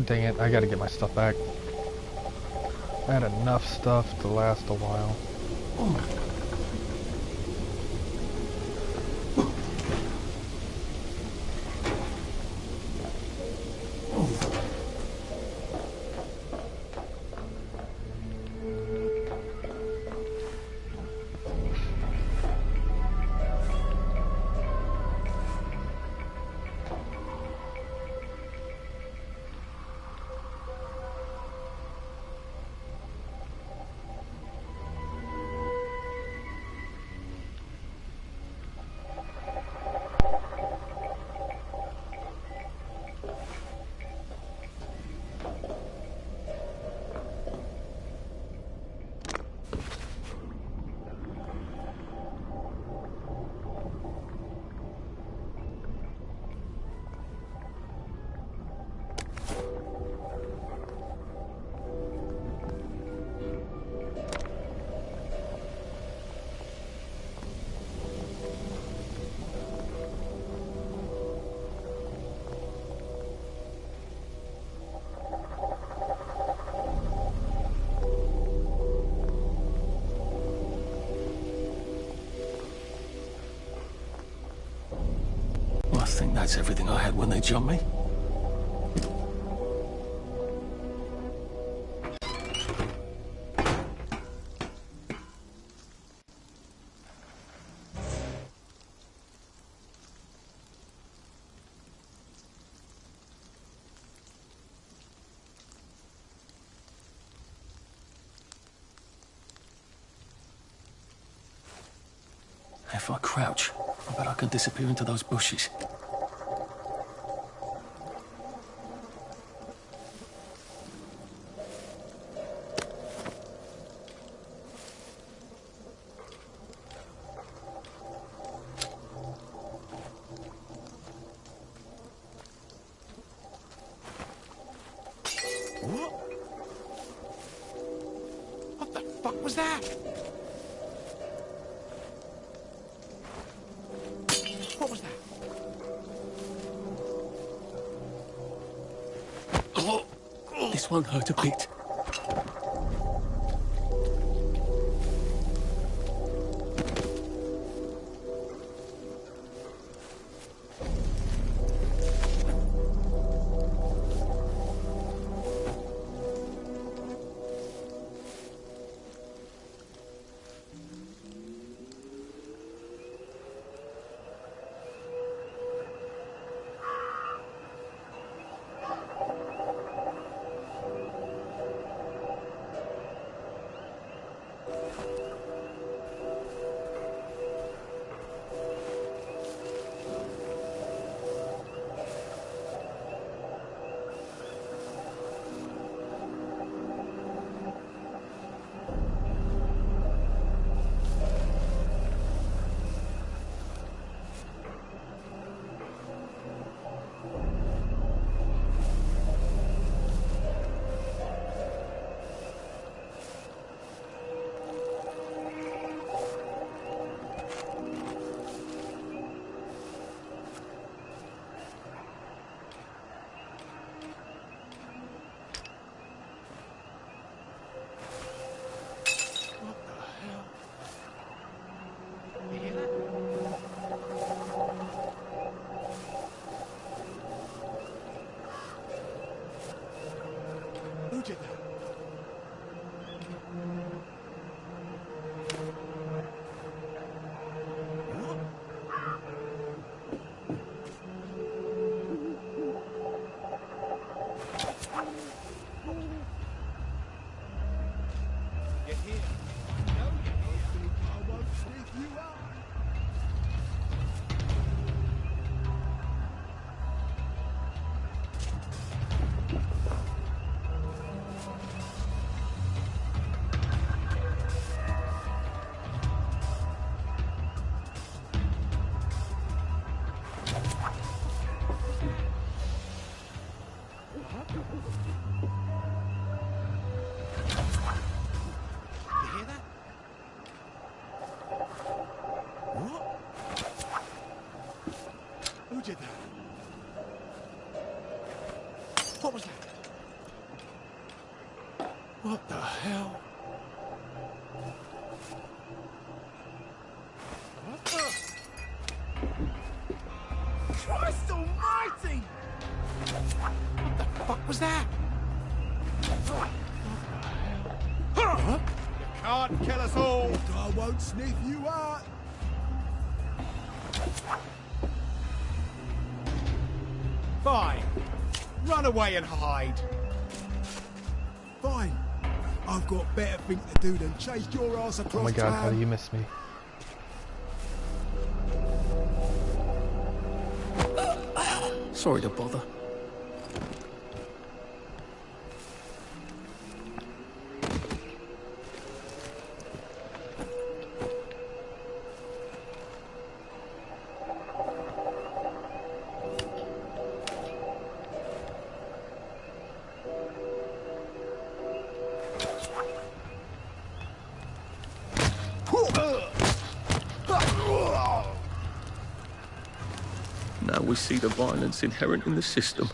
Dang it, I gotta get my stuff back. I had enough stuff to last a while. I think that's everything I had when they jumped me. If I crouch, I bet I can disappear into those bushes. What the fuck was that? What was that? This won't hurt a bit. almighty! What the fuck was that? Huh? You can't kill us all! I won't sniff you out! Fine. Run away and hide. Fine. I've got better things to do than chase your ass across town. Oh my god, how do you miss me? Sorry to bother. Now we see the violence inherent in the system.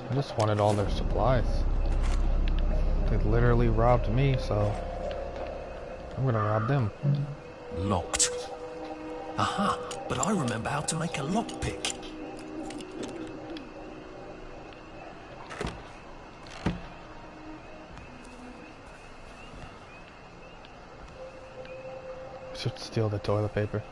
I just wanted all their supplies. They literally robbed me, so I'm gonna rob them. Locked. Aha, but I remember how to make a lockpick. Should steal the toilet paper.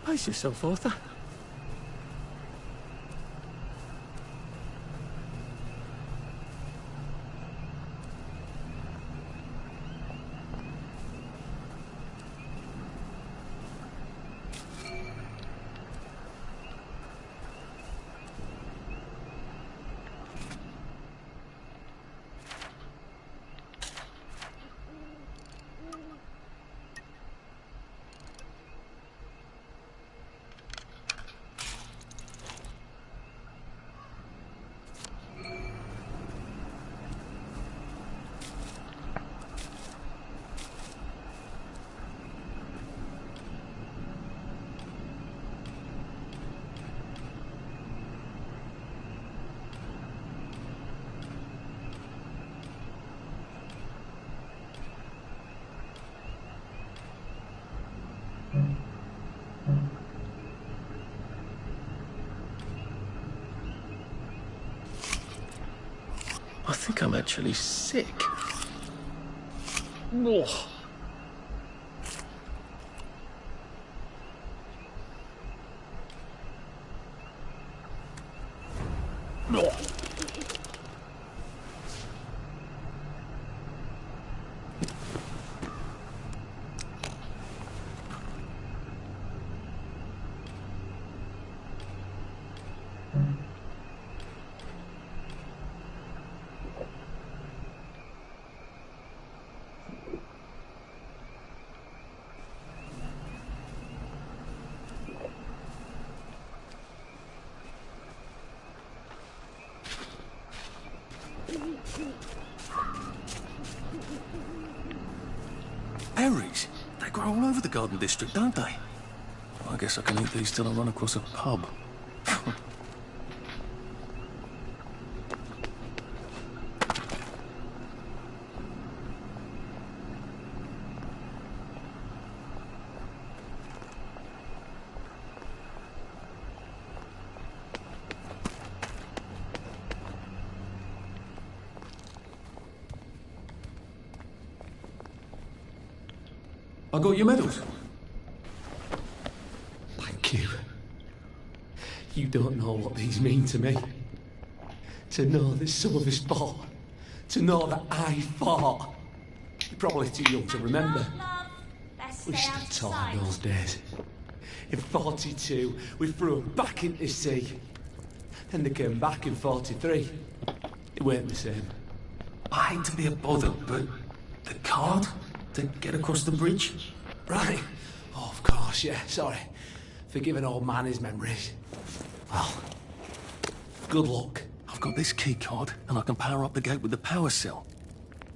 Pace yourself, Arthur. I think I'm actually sick. Oh. Oh. Berries? They grow all over the Garden District, don't they? I guess I can eat these till I run across a pub. I got your medals. Thank you. You don't know what these mean to me. To know that some of us fought. To know that I fought. You're probably too young to remember. We stood tall in those days. In 42, we threw them back into the sea. Then they came back in 43. It weren't the same. I hate to be a bother, but the card to get across the bridge? Right. Oh, of course, yeah, sorry. Forgive an old man his memories. Well, good luck. I've got this key card, and I can power up the gate with the power cell.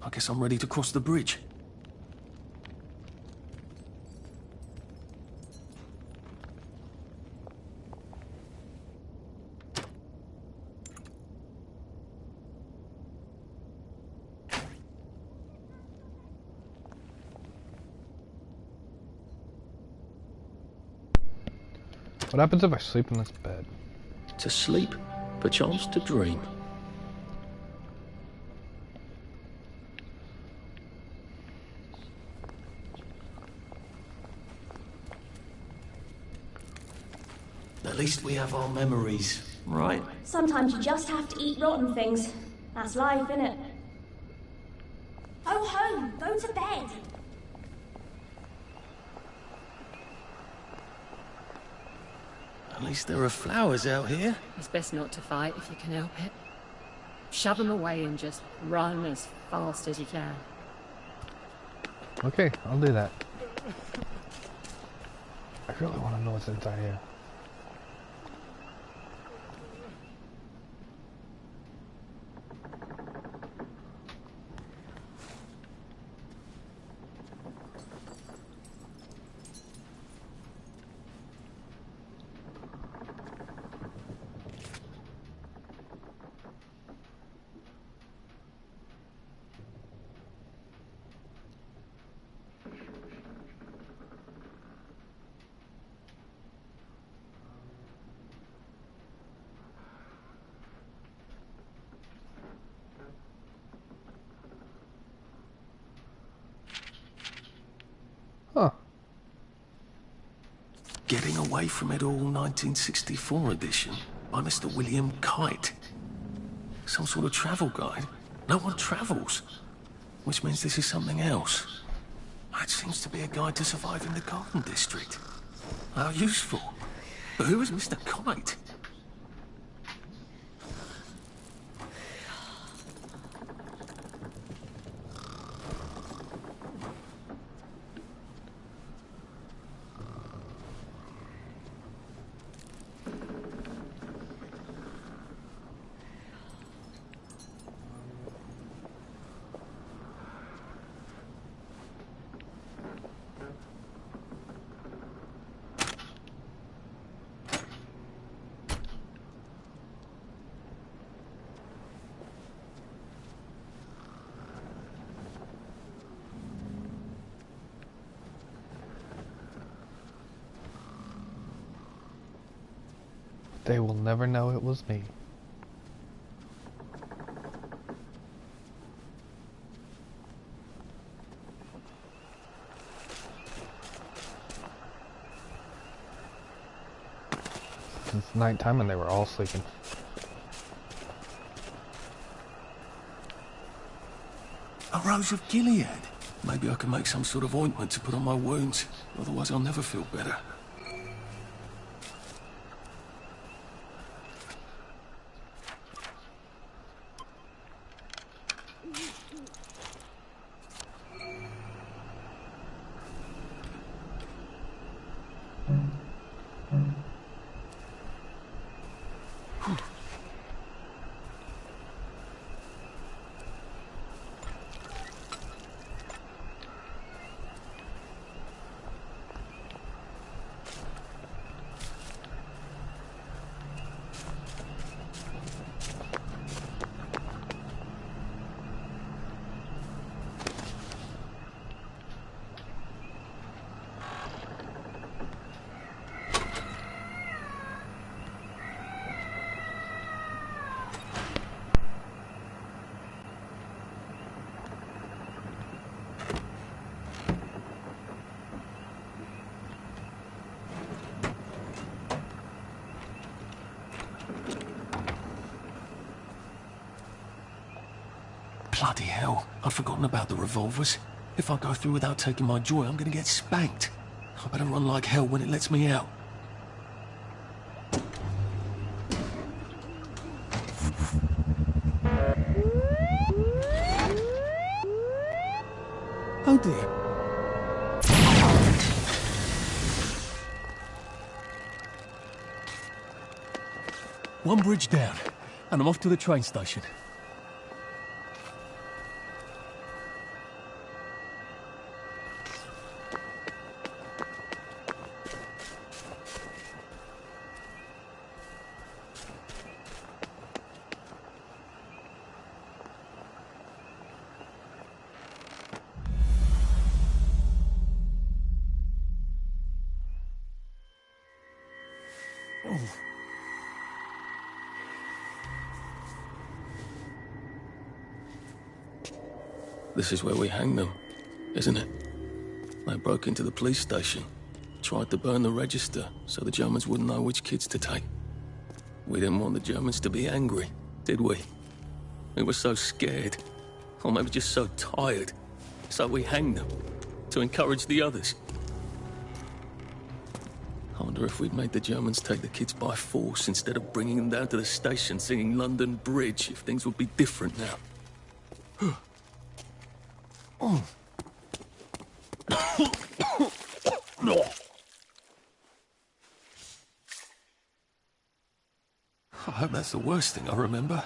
I guess I'm ready to cross the bridge. What happens if I sleep in this bed? To sleep, perchance to dream. At least we have our memories, right? Sometimes you just have to eat rotten things. That's life, innit? Go home. Go to bed. At least there are flowers out here. It's best not to fight if you can help it. Shove them away and just run as fast as you can. Okay, I'll do that. I really want to know what's inside here. Huh. Getting Away from It All 1964 edition by Mr. William Kite. Some sort of travel guide. No one travels. Which means this is something else. It seems to be a guide to surviving the Garden District. How useful. But who is Mr. Kite? They will never know it was me. It's nighttime and they were all sleeping. A Rose of Gilead. Maybe I can make some sort of ointment to put on my wounds. Otherwise I'll never feel better. Bloody hell, I'd forgotten about the revolvers. If I go through without taking my joy, I'm gonna get spanked. I better run like hell when it lets me out. Oh dear. One bridge down, and I'm off to the train station. This is where we hang them, isn't it? They broke into the police station, tried to burn the register so the Germans wouldn't know which kids to take. We didn't want the Germans to be angry, did we? We were so scared, or maybe just so tired, so we hanged them to encourage the others. I wonder if we'd made the Germans take the kids by force instead of bringing them down to the station singing London Bridge, if things would be different now. Oh. I hope that's the worst thing I remember.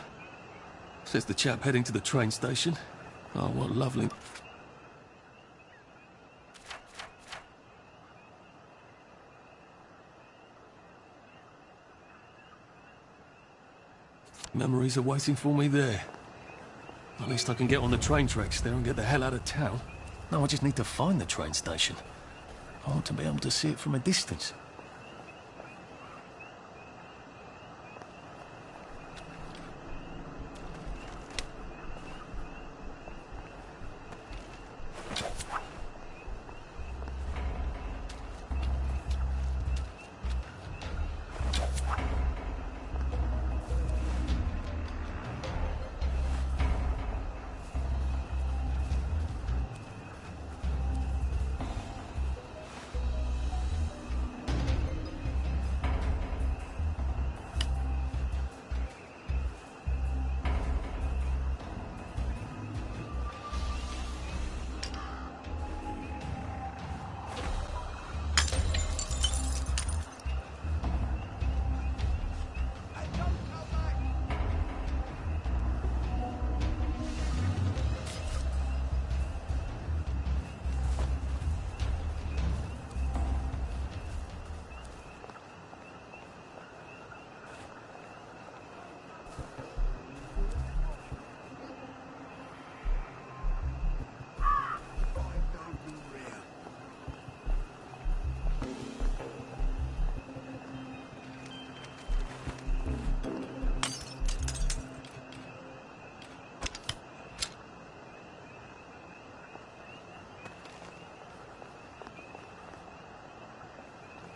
Says the chap heading to the train station. Oh, what lovely... Memories are waiting for me there. At least I can get on the train tracks there and get the hell out of town. Now I just need to find the train station. I want to be able to see it from a distance.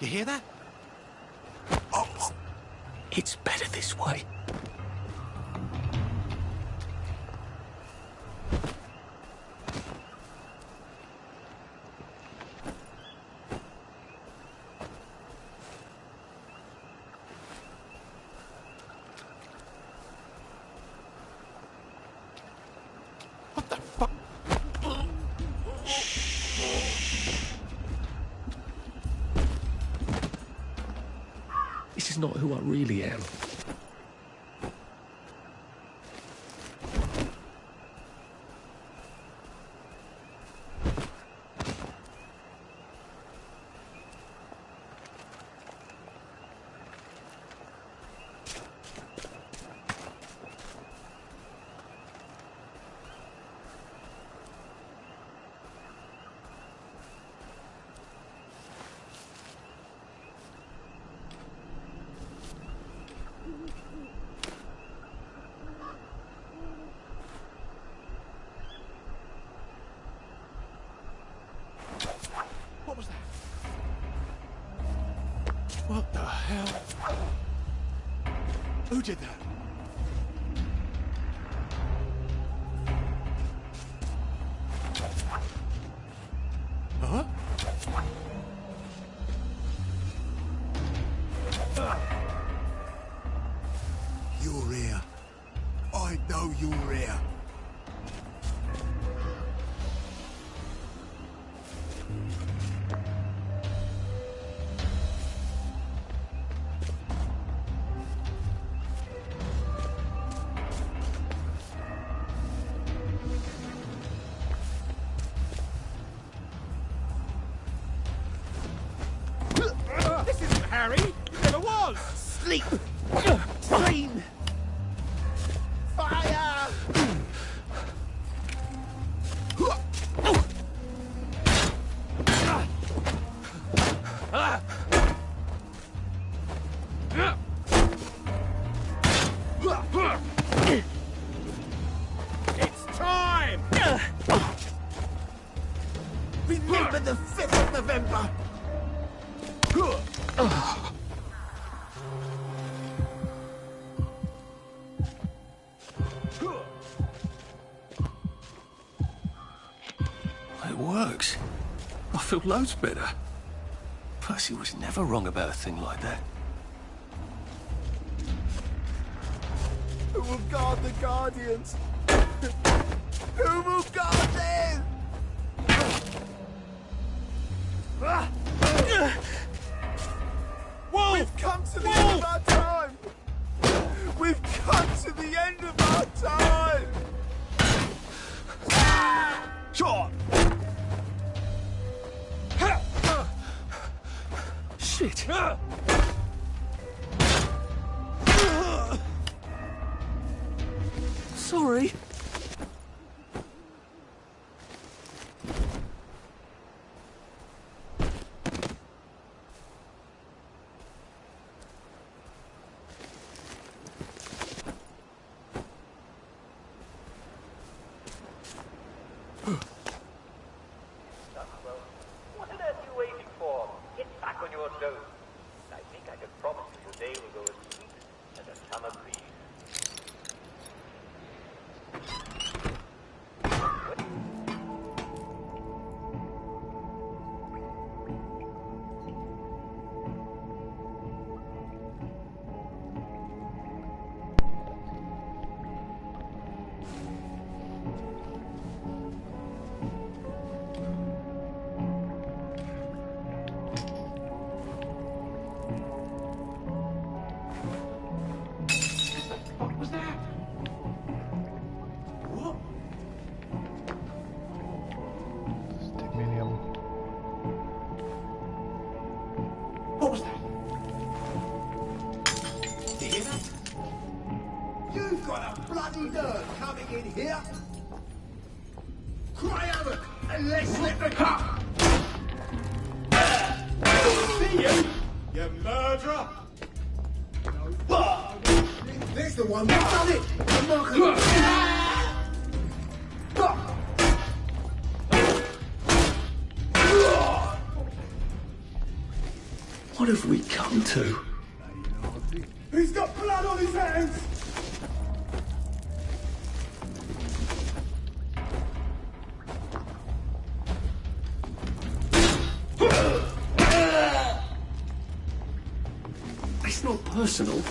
You hear that? Oh, it's better this way. This is not who I really am. What was that? What the hell? Who did that? Huh? You're here. I know you're here. and the 5th of November. It works. I feel loads better. Percy was never wrong about a thing like that. Who will guard the Guardians? Who will guard them? Whoa! We've come to the end of our time! We've come to the end of our time! Shot! Shit! Sorry. What on earth are you waiting for? Get back on your toes. I think I can promise you the day will go as sweet as a summer breeze. What was that? What? Stick medium. What was that? Did you hear that? You've got a bloody nerve coming in here! Cry out and let's slip the cup! See you, you murderer! There's the one, we've done it! I'm not What have we come to? He's got blood on his hands! It's not personal.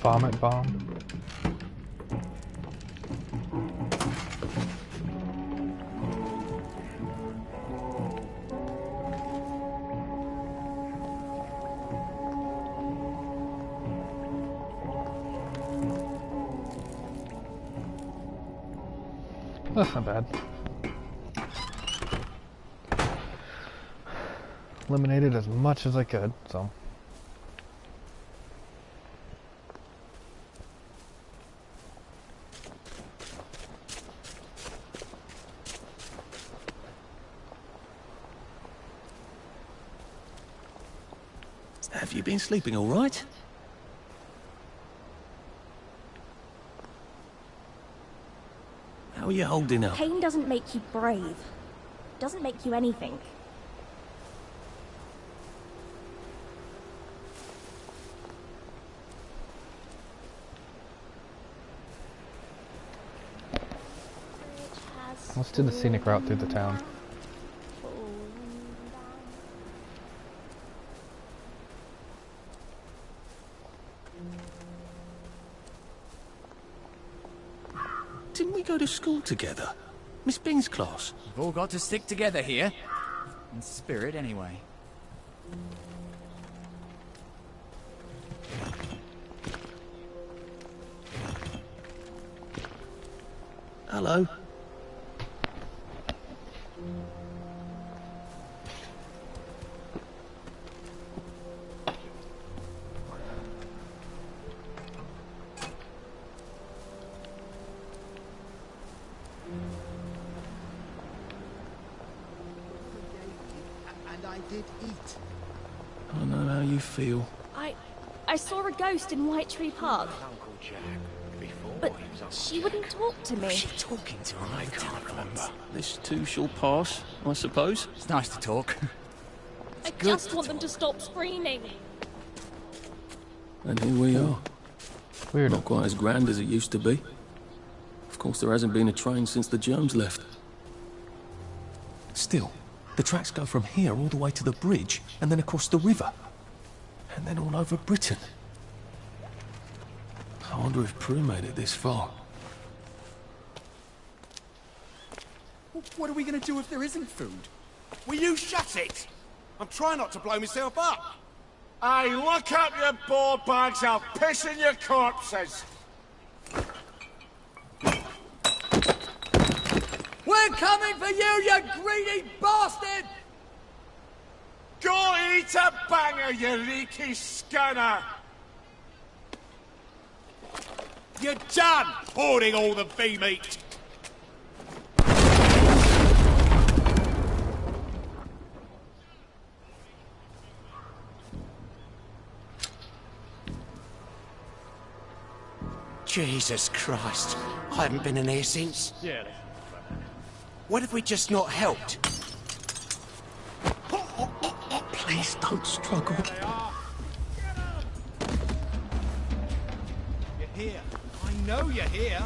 Vomit bomb. That's not bad. Eliminated as much as I could, so. Have you been sleeping all right? How are you holding up? Pain doesn't make you brave. Doesn't make you anything. Let's do the scenic route through the town. Didn't we go to school together? Miss Bing's class. We've all got to stick together here. In spirit, anyway. Hello. And I did eat. I know how you feel. I saw a ghost in White Tree Park. Uncle Jack. Before But he was Uncle she wouldn't talk to me. Was she talking to him? I can't remember. This too shall pass, I suppose. It's nice to talk. I just want them to stop screaming. And here we are. Weird. Not quite as grand as it used to be. Of course, there hasn't been a train since the Jones left. Still, the tracks go from here all the way to the bridge, and then across the river. And then all over Britain. I wonder if Prue made it this far. What are we going to do if there isn't food? Will you shut it? I'm trying not to blow myself up. Hey, look up your ball bags, I'll piss in your corpses. We're coming for you, you greedy bastard! Go eat a banger, you leaky scunner! You're done hoarding all the bee meat! Jesus Christ. I haven't been in here since. Yeah. What if we just not helped? Please don't struggle. You're here. I know you're here.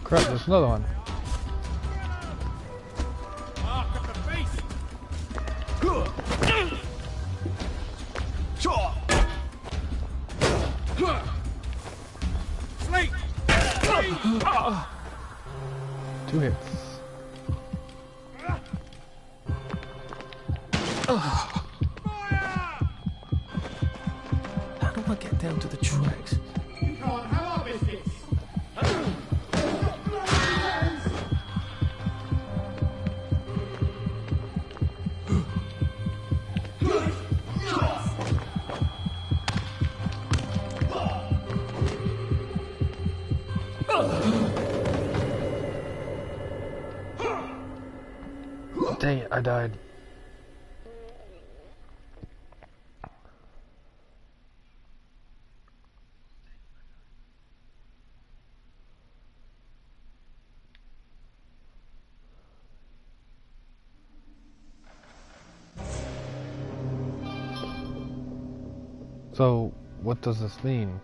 Crap, there's another one. Sleep! 2 hits. How do I get down to the tracks? You can't have our biscuits! Dang it, I died. So, what does this mean?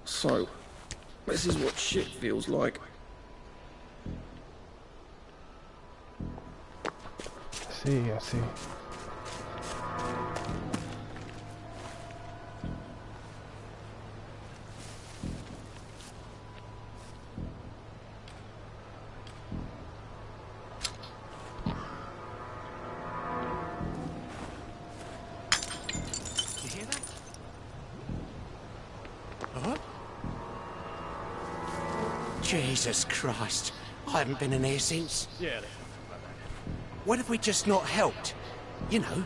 So, this is what shit feels like. I see. You hear that? Huh? Jesus Christ. I haven't been in here since. Yeah. What if we just not helped? You know,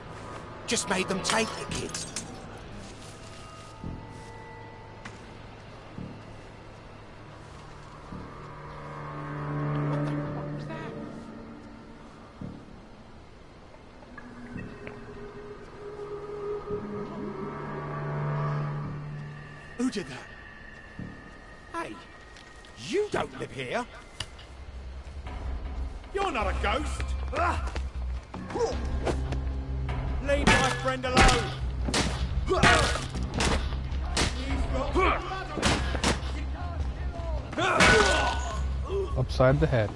just made them take the kids. Who did that? Hey, you don't live here. You're not a ghost. Leave my friend alone. Upside the head.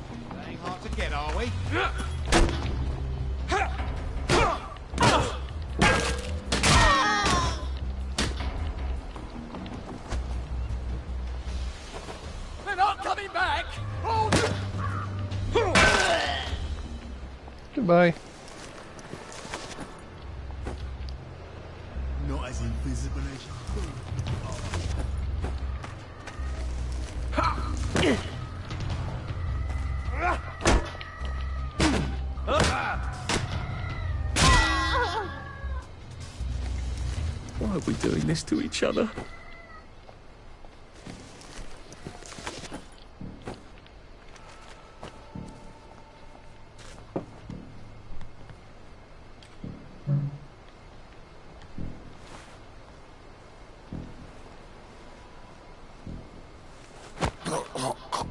Ain't hard to get, are we? They're not coming back. Goodbye. Not as invisible as you Why are we doing this to each other?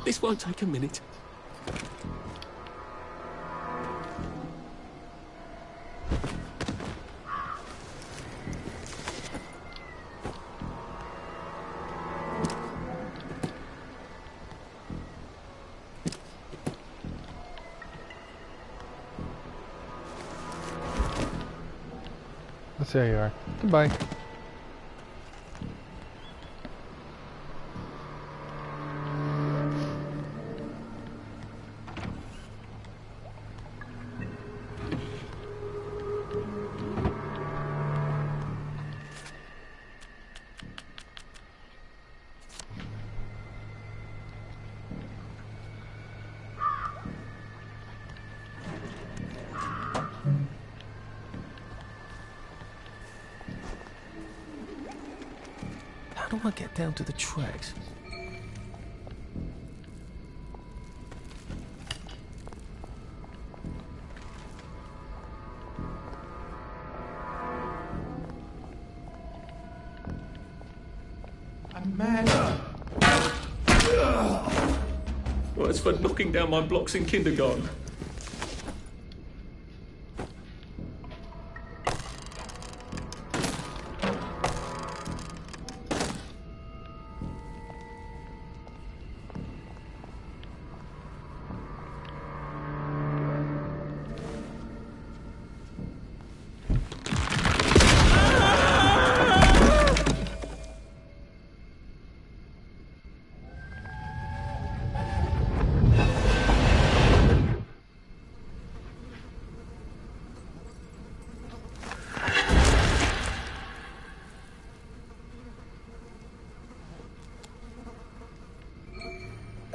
This won't take a minute. Let's see how you are. Goodbye. How do I get down to the tracks? A man. Well, it's for knocking down my blocks in kindergarten.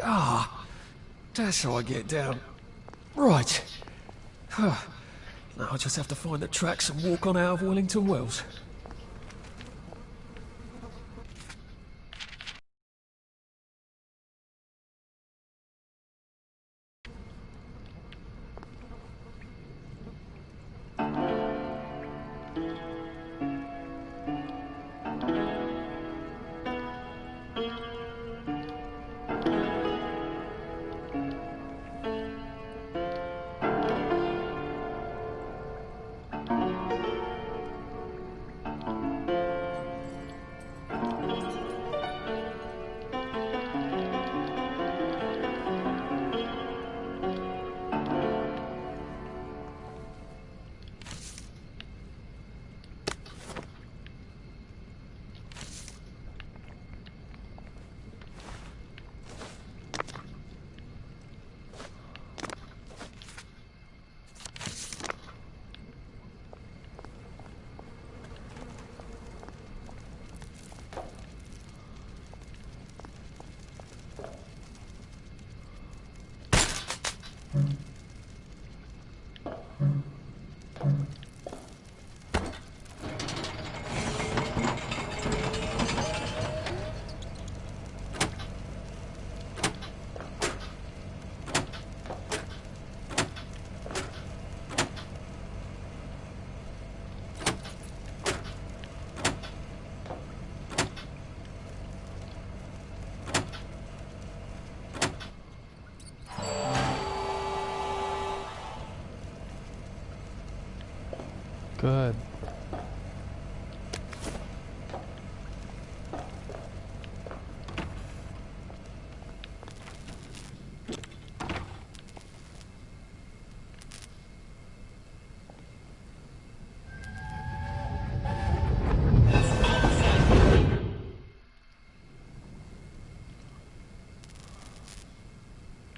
Ah, that's how I get down. Right. Now I just have to find the tracks and walk on out of Wellington Wells. Good.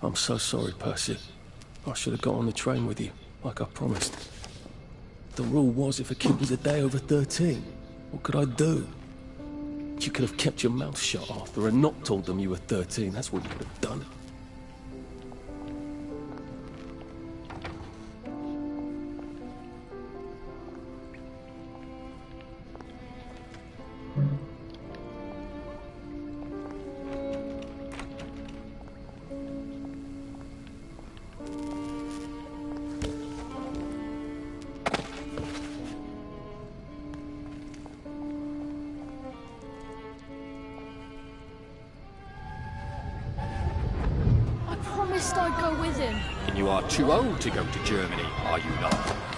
I'm so sorry, Percy. I should have got on the train with you, like I promised. The rule was if a kid was a day over 13, what could I do? You could have kept your mouth shut, Arthur, and not told them you were 13. That's what you could have done. I'd go with him. And you are too old to go to Germany, are you not?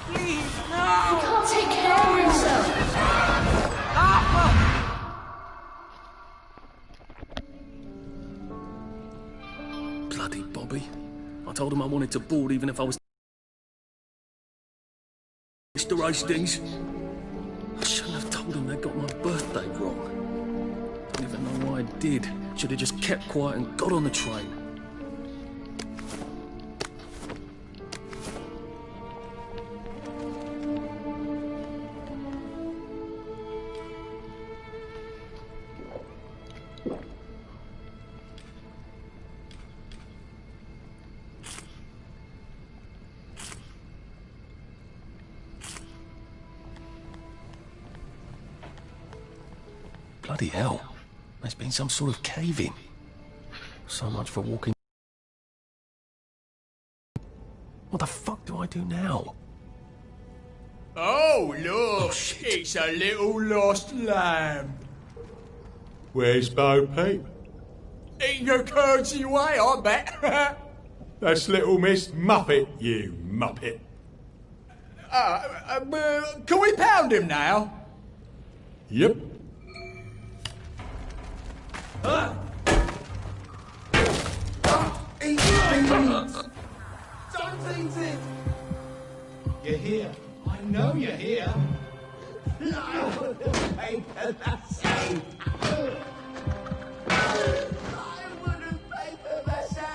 Please, no! You can't take care of yourself! Bloody Bobby. I told him I wanted to board even if I was... Mr. Hastings. I shouldn't have told him they got my birthday wrong. Don't even know why I did. Should have just kept quiet and got on the train. Bloody hell. There's been some sort of cave-in. So much for walking... What the fuck do I do now? Oh, look! It's a little lost lamb. Where's Bo Peep? Eating your curdsy way, I bet. That's little Miss Muppet, you muppet. Can we pound him now? Yep. Eat it! Don't eat it! You're here. I know you're here. Paper mache. I wouldn't paper mache.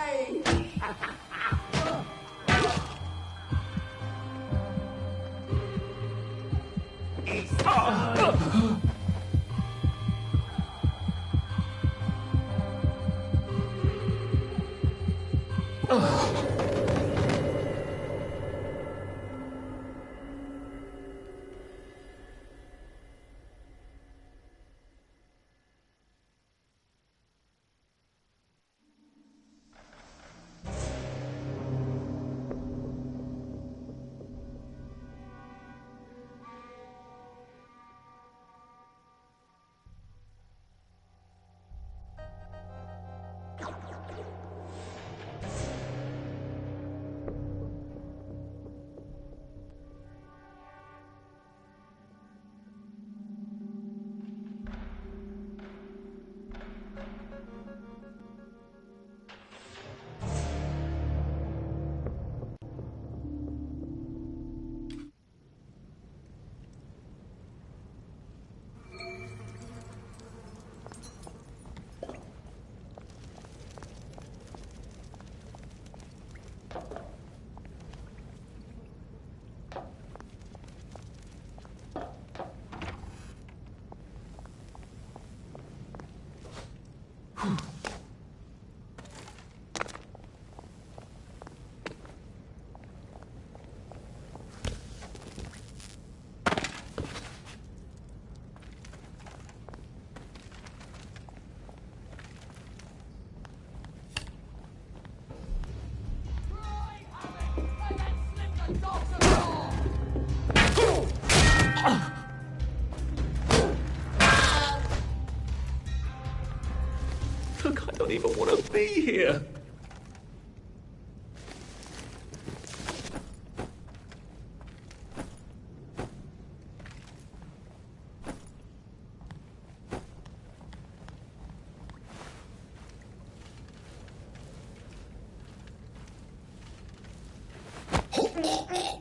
Look, I don't even want to be here.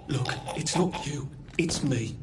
Look, it's not you. It's me.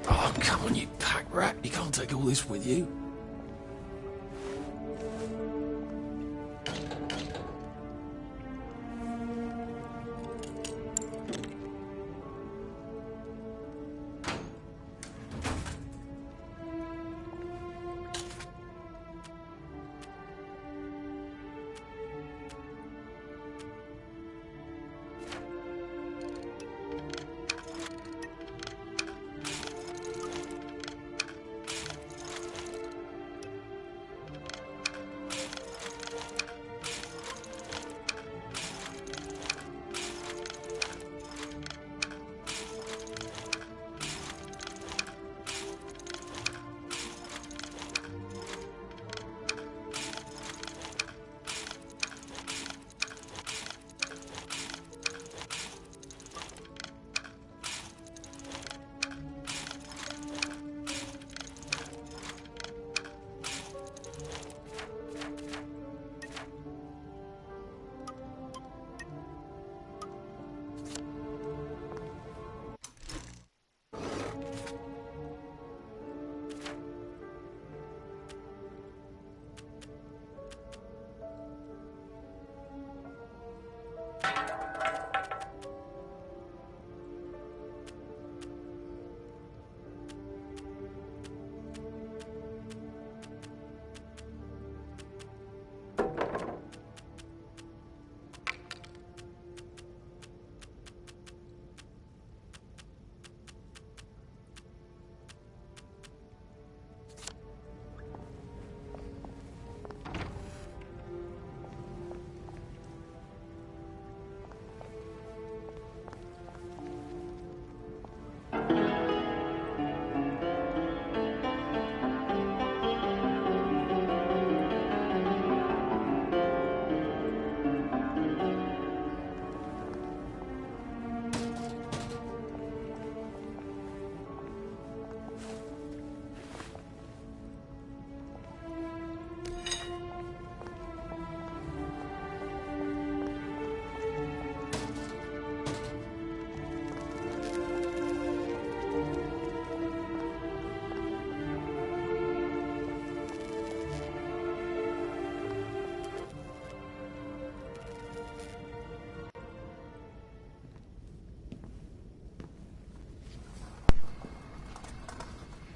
Oh, come on, you pack rat. You can't take all this with you.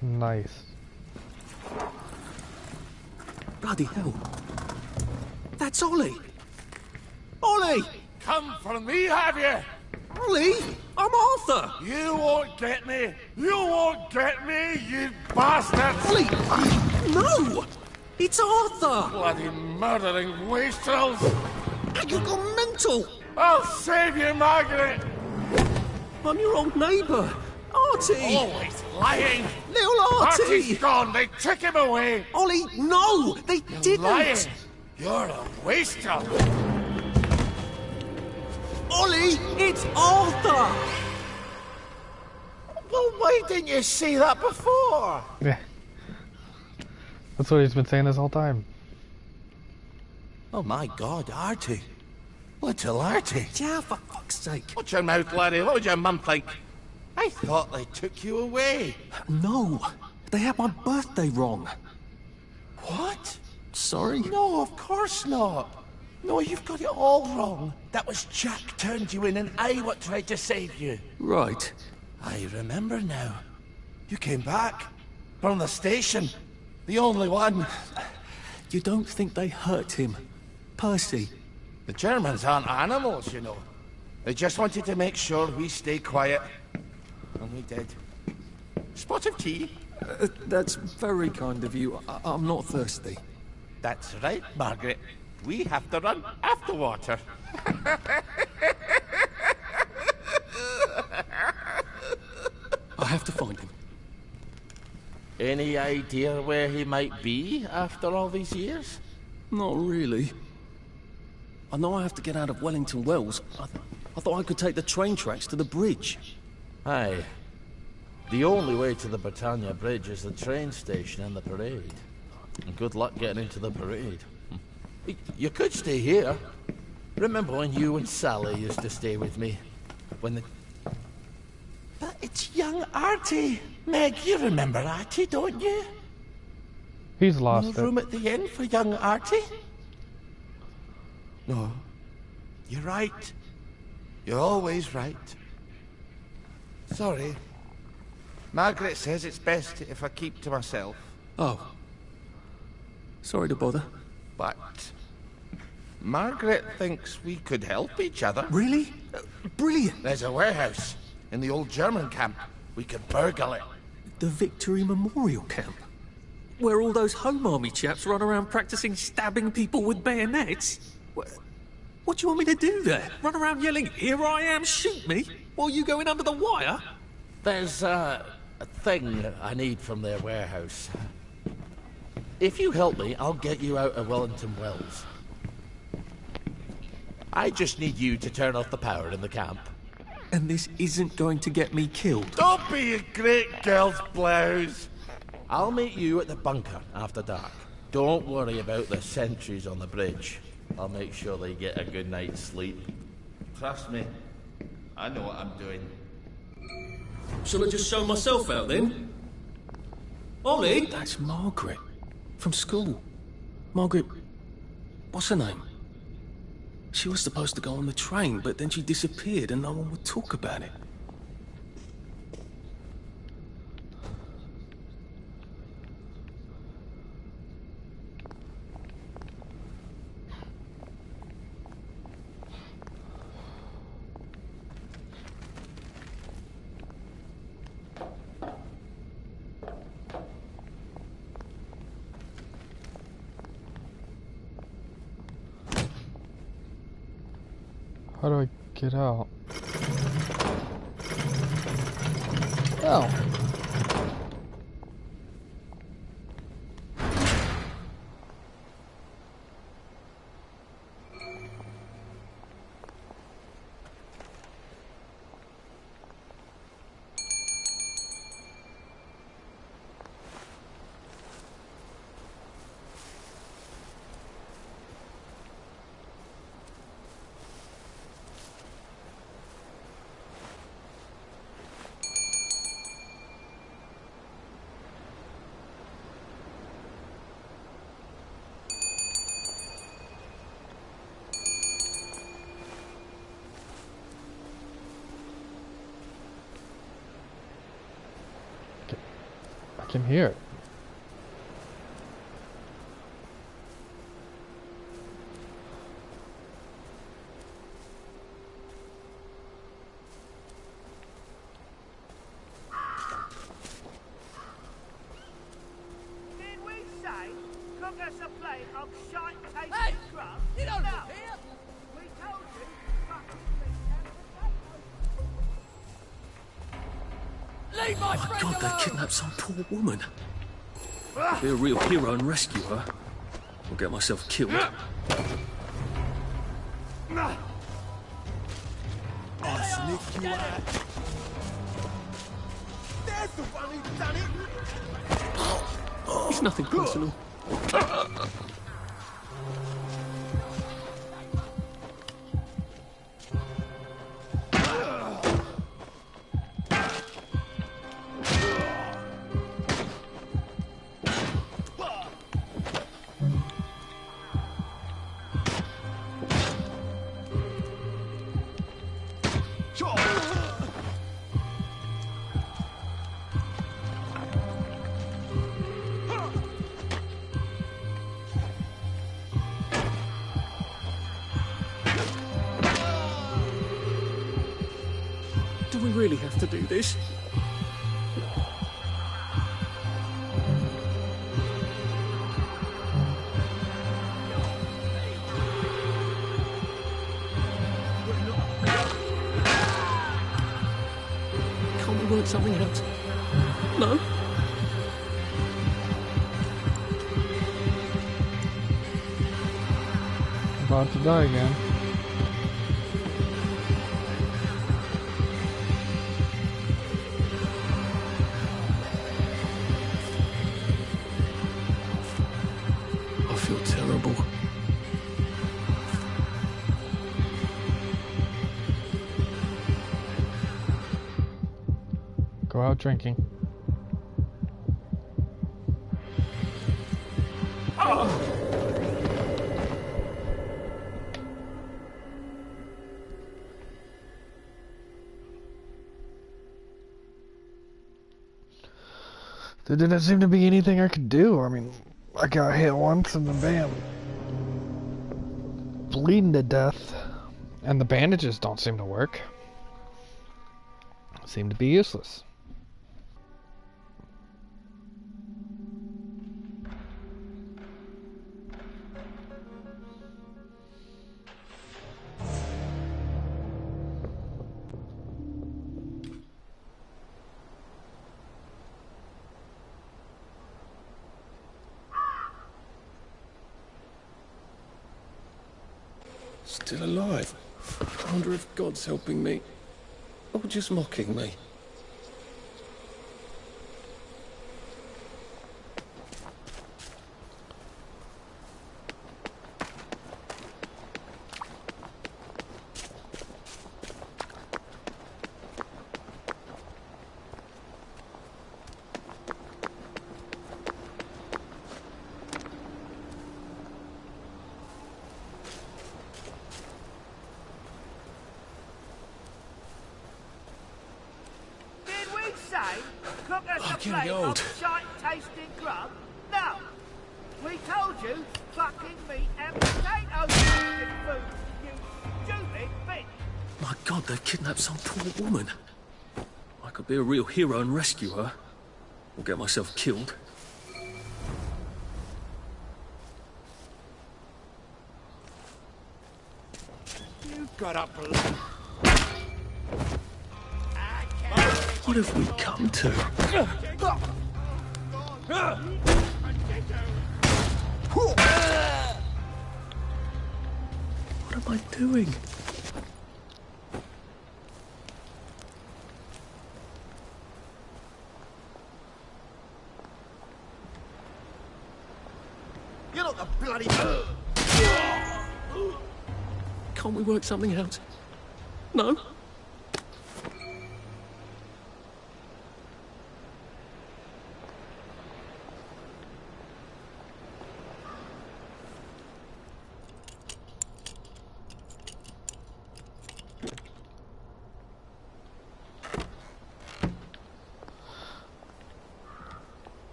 Nice. Bloody hell. That's Ollie. Ollie! Come for me, have you? Ollie! I'm Arthur! You won't get me! You won't get me, you bastards! Ollie! No! It's Arthur! Bloody murdering wastrels! You gone mental! I'll save you, Margaret! I'm your old neighbour, Artie! Always lying! Little Artie! Artie's gone, they took him away! Ollie, no! They didn't! Lying! You're a wastrel! Ollie, it's Arthur! Well, why didn't you see that before? Yeah. That's what he's been saying this whole time. Oh my God, Artie. Little Artie. Yeah, for fuck's sake. Watch your mouth, laddie. What would your mum think? I thought they took you away. No, they had my birthday wrong. What? Sorry? No, of course not. No, you've got it all wrong. That was Jack turned you in and I what tried to save you. Right. I remember now. You came back. From the station. The only one. You don't think they hurt him? Percy? The Germans aren't animals, you know. They just wanted to make sure we stay quiet. And we did. Spot of tea? That's very kind of you. I'm not thirsty. That's right, Margaret. we have to run after water. I have to find him. Any idea where he might be after all these years? Not really. I know I have to get out of Wellington Wells. I thought I could take the train tracks to the bridge. Aye. The only way to the Britannia Bridge is the train station and the parade. And good luck getting into the parade. You could stay here. Remember when you and Sally used to stay with me? When the... But it's young Artie. Meg, you remember Artie, don't you? He's lost No room at the inn for young Artie? No. You're right. You're always right. Sorry. Margaret says it's best if I keep to myself. Oh. Sorry to bother. But... Margaret thinks we could help each other. Really? Brilliant. There's a warehouse in the old German camp. We could burgle it. The Victory Memorial Camp? Where all those Home Army chaps run around practicing stabbing people with bayonets? What do you want me to do there? Run around yelling, "Here I am, shoot me," while you go in under the wire? There's a thing I need from their warehouse. If you help me, I'll get you out of Wellington Wells. I just need you to turn off the power in the camp. And this isn't going to get me killed. Don't be a great girl's blouse. I'll meet you at the bunker after dark. Don't worry about the sentries on the bridge. I'll make sure they get a good night's sleep. Trust me, I know what I'm doing. Shall I just show myself out then? Ollie? That's Margaret. From school. Margaret... what's her name? She was supposed to go on the train, but then she disappeared and no one would talk about it. How do I get out? Oh. I can hear it. Did we say cook us a plate of shite tasting grub? You don't No. live here. We told you. Leave my Oh my friend God, they alone. kidnapped some poor woman. Be a real hero and rescue her. Or get myself killed. I'll sniff you out. There's the one who done it. It's nothing personal. Do we really have to do this? we work something out? No? About to die again. I feel terrible. Go out drinking. There didn't seem to be anything I could do. I mean, I got hit once and then bam. Bleeding to death. And the bandages don't seem to work. Seem to be useless. Still alive. I wonder if God's helping me. Or just mocking me. Cook us a plate of shite-tasting grub? No! We told you fucking meat and potatoes in food, you stupid bitch! My God, they've kidnapped some poor woman. I could be a real hero and rescue her. Or get myself killed. You got up. What have we come to? What am I doing? You're not the bloody... Can't we work something out? No?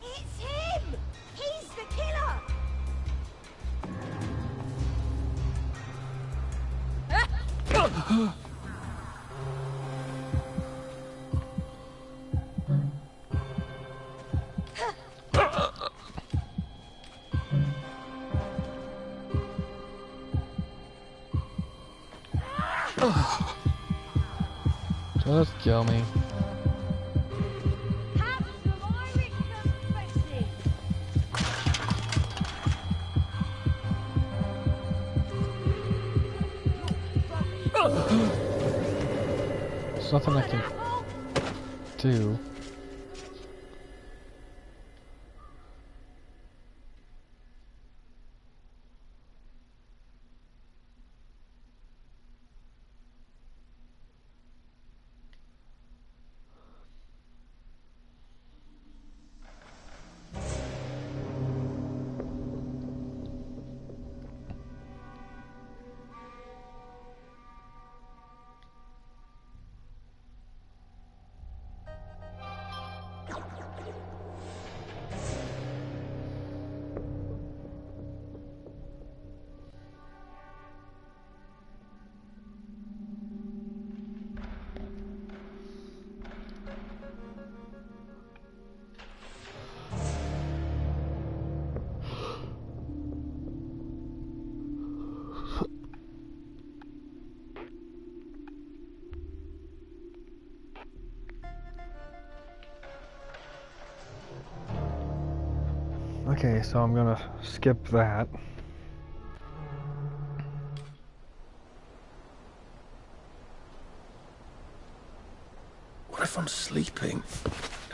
It's him! He's the killer! Just kill me. There's nothing I can do. Okay, so I'm gonna skip that. What if I'm sleeping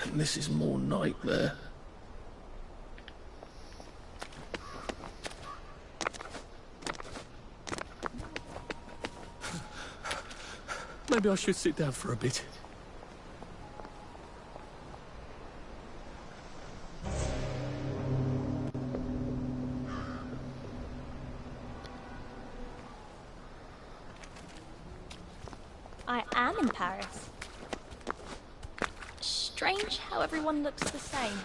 and this is more nightmare? Maybe I should sit down for a bit. I am in Paris. Strange how everyone looks the same.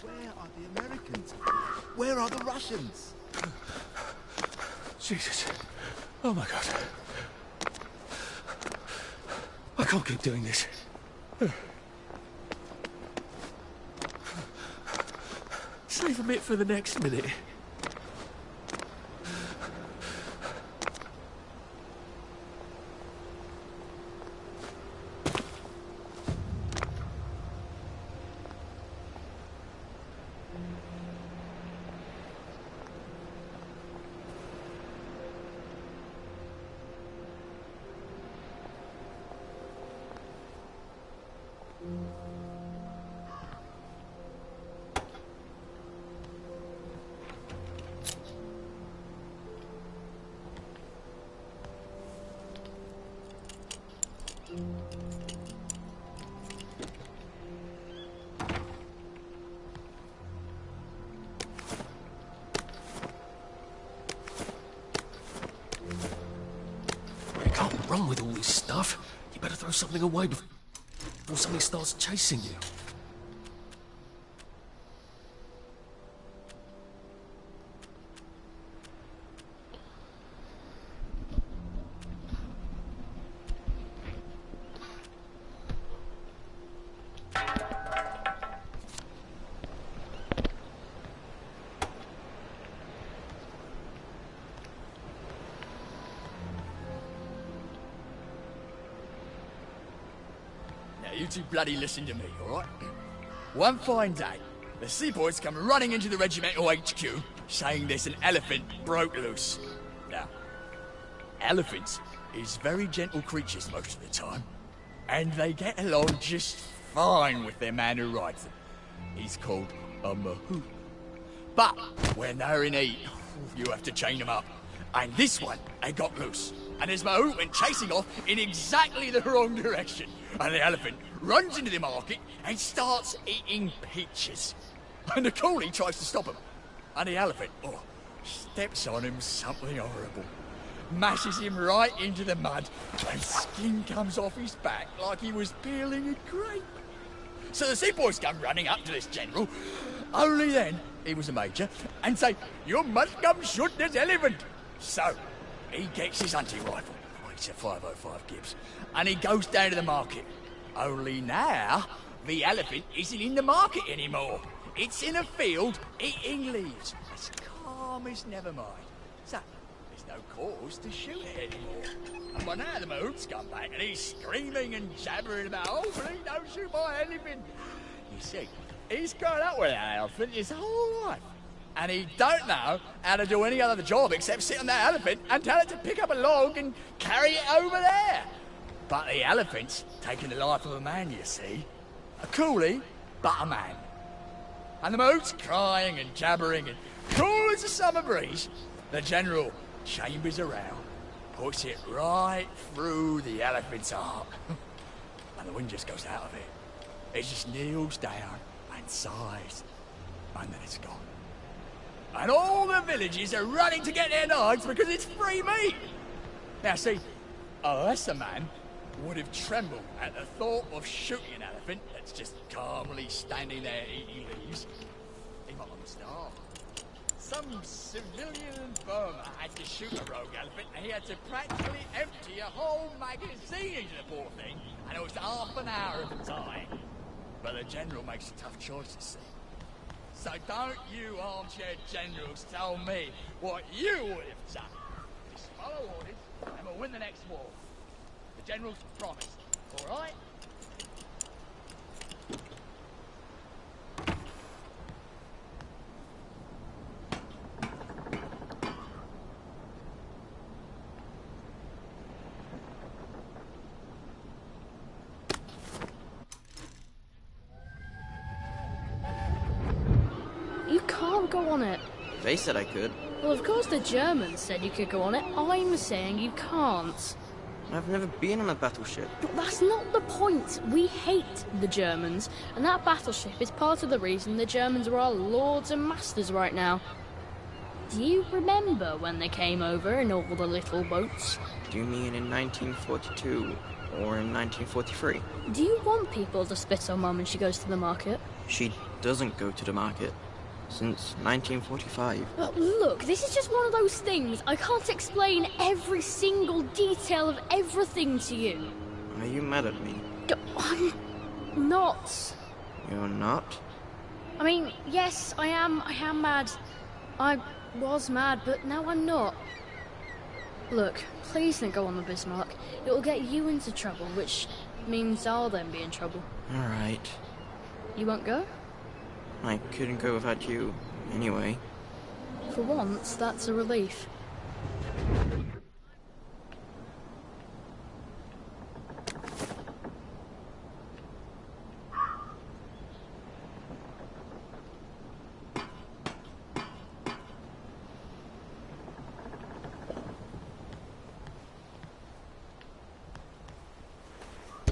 Where are the Americans? Where are the Russians? Jesus. Oh my God. I can't keep doing this. Save a bit for the next minute. You can't run with all this stuff. You better throw something away before something starts chasing you. You two bloody listen to me, alright? One fine day, the seaboys come running into the regimental HQ, saying there's an elephant broke loose. Now, elephants is very gentle creatures most of the time, and they get along just fine with their man who rides them. He's called a mahout. But when they're in heat, you have to chain them up. And this one, they got loose. And his mahout went chasing off in exactly the wrong direction. And the elephant runs into the market and starts eating peaches. And the coolie tries to stop him. And the elephant, steps on him something horrible. Mashes him right into the mud, and skin comes off his back like he was peeling a grape. So the seaboys come running up to this general. Only then, he was a major, and say, "You must come shoot this elephant." So, he gets his hunting rifle. It's a 505 Gibbs. And he goes down to the market. Only now, the elephant isn't in the market anymore. It's in a field eating leaves. As calm as never mind. So, there's no cause to shoot it anymore. And by now the mahout's come back and he's screaming and jabbering about, "Oh, please don't shoot my elephant." You see, he's grown up with that elephant his whole life. And he don't know how to do any other job except sit on that elephant and tell it to pick up a log and carry it over there. But the elephant's taken the life of a man, you see. A coolie, but a man. And the mahout's crying and jabbering and cool as a summer breeze. The general chambers around, puts it right through the elephant's heart. And the wind just goes out of it. It just kneels down and sighs. And then it's gone. And all the villages are running to get their knives because it's free meat. Now see, unless a man would have trembled at the thought of shooting an elephant that's just calmly standing there eating leaves, he might have starved. Some civilian in Burma had to shoot a rogue elephant and he had to practically empty a whole magazine into the poor thing, and it was half an hour of the time. But the general makes tough choices, see. So don't you armchair generals tell me what you would have done. Just follow orders and we'll win the next war. The general's promised, all right? go on it? They said I could. Well, of course the Germans said you could go on it. I'm saying you can't. I've never been on a battleship. But that's not the point. We hate the Germans, and that battleship is part of the reason the Germans are our lords and masters right now. Do you remember when they came over in all the little boats? Do you mean in 1942 or in 1943? Do you want people to spit on Mum when she goes to the market? She doesn't go to the market since 1945. But look, this is just one of those things. I can't explain every single detail of everything to you. Are you mad at me? I'm not. You're not? I mean, yes, I am mad. I was mad, but now I'm not. Look, please don't go on the Bismarck. It will get you into trouble, which means I'll then be in trouble. Alright. You won't go? I couldn't go without you, anyway. For once, that's a relief.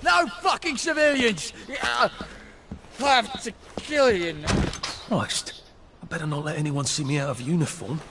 No fucking civilians! I have to kill you now. Christ, I better not let anyone see me out of uniform.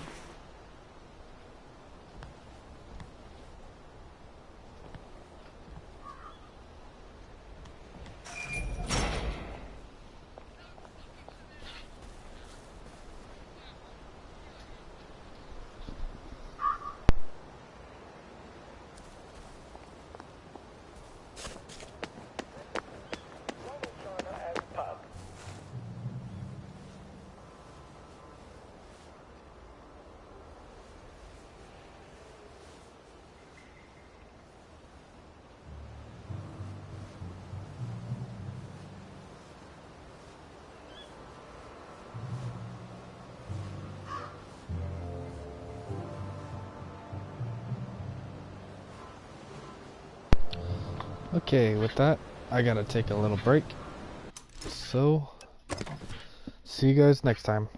Okay, with that, I gotta take a little break. So, see you guys next time.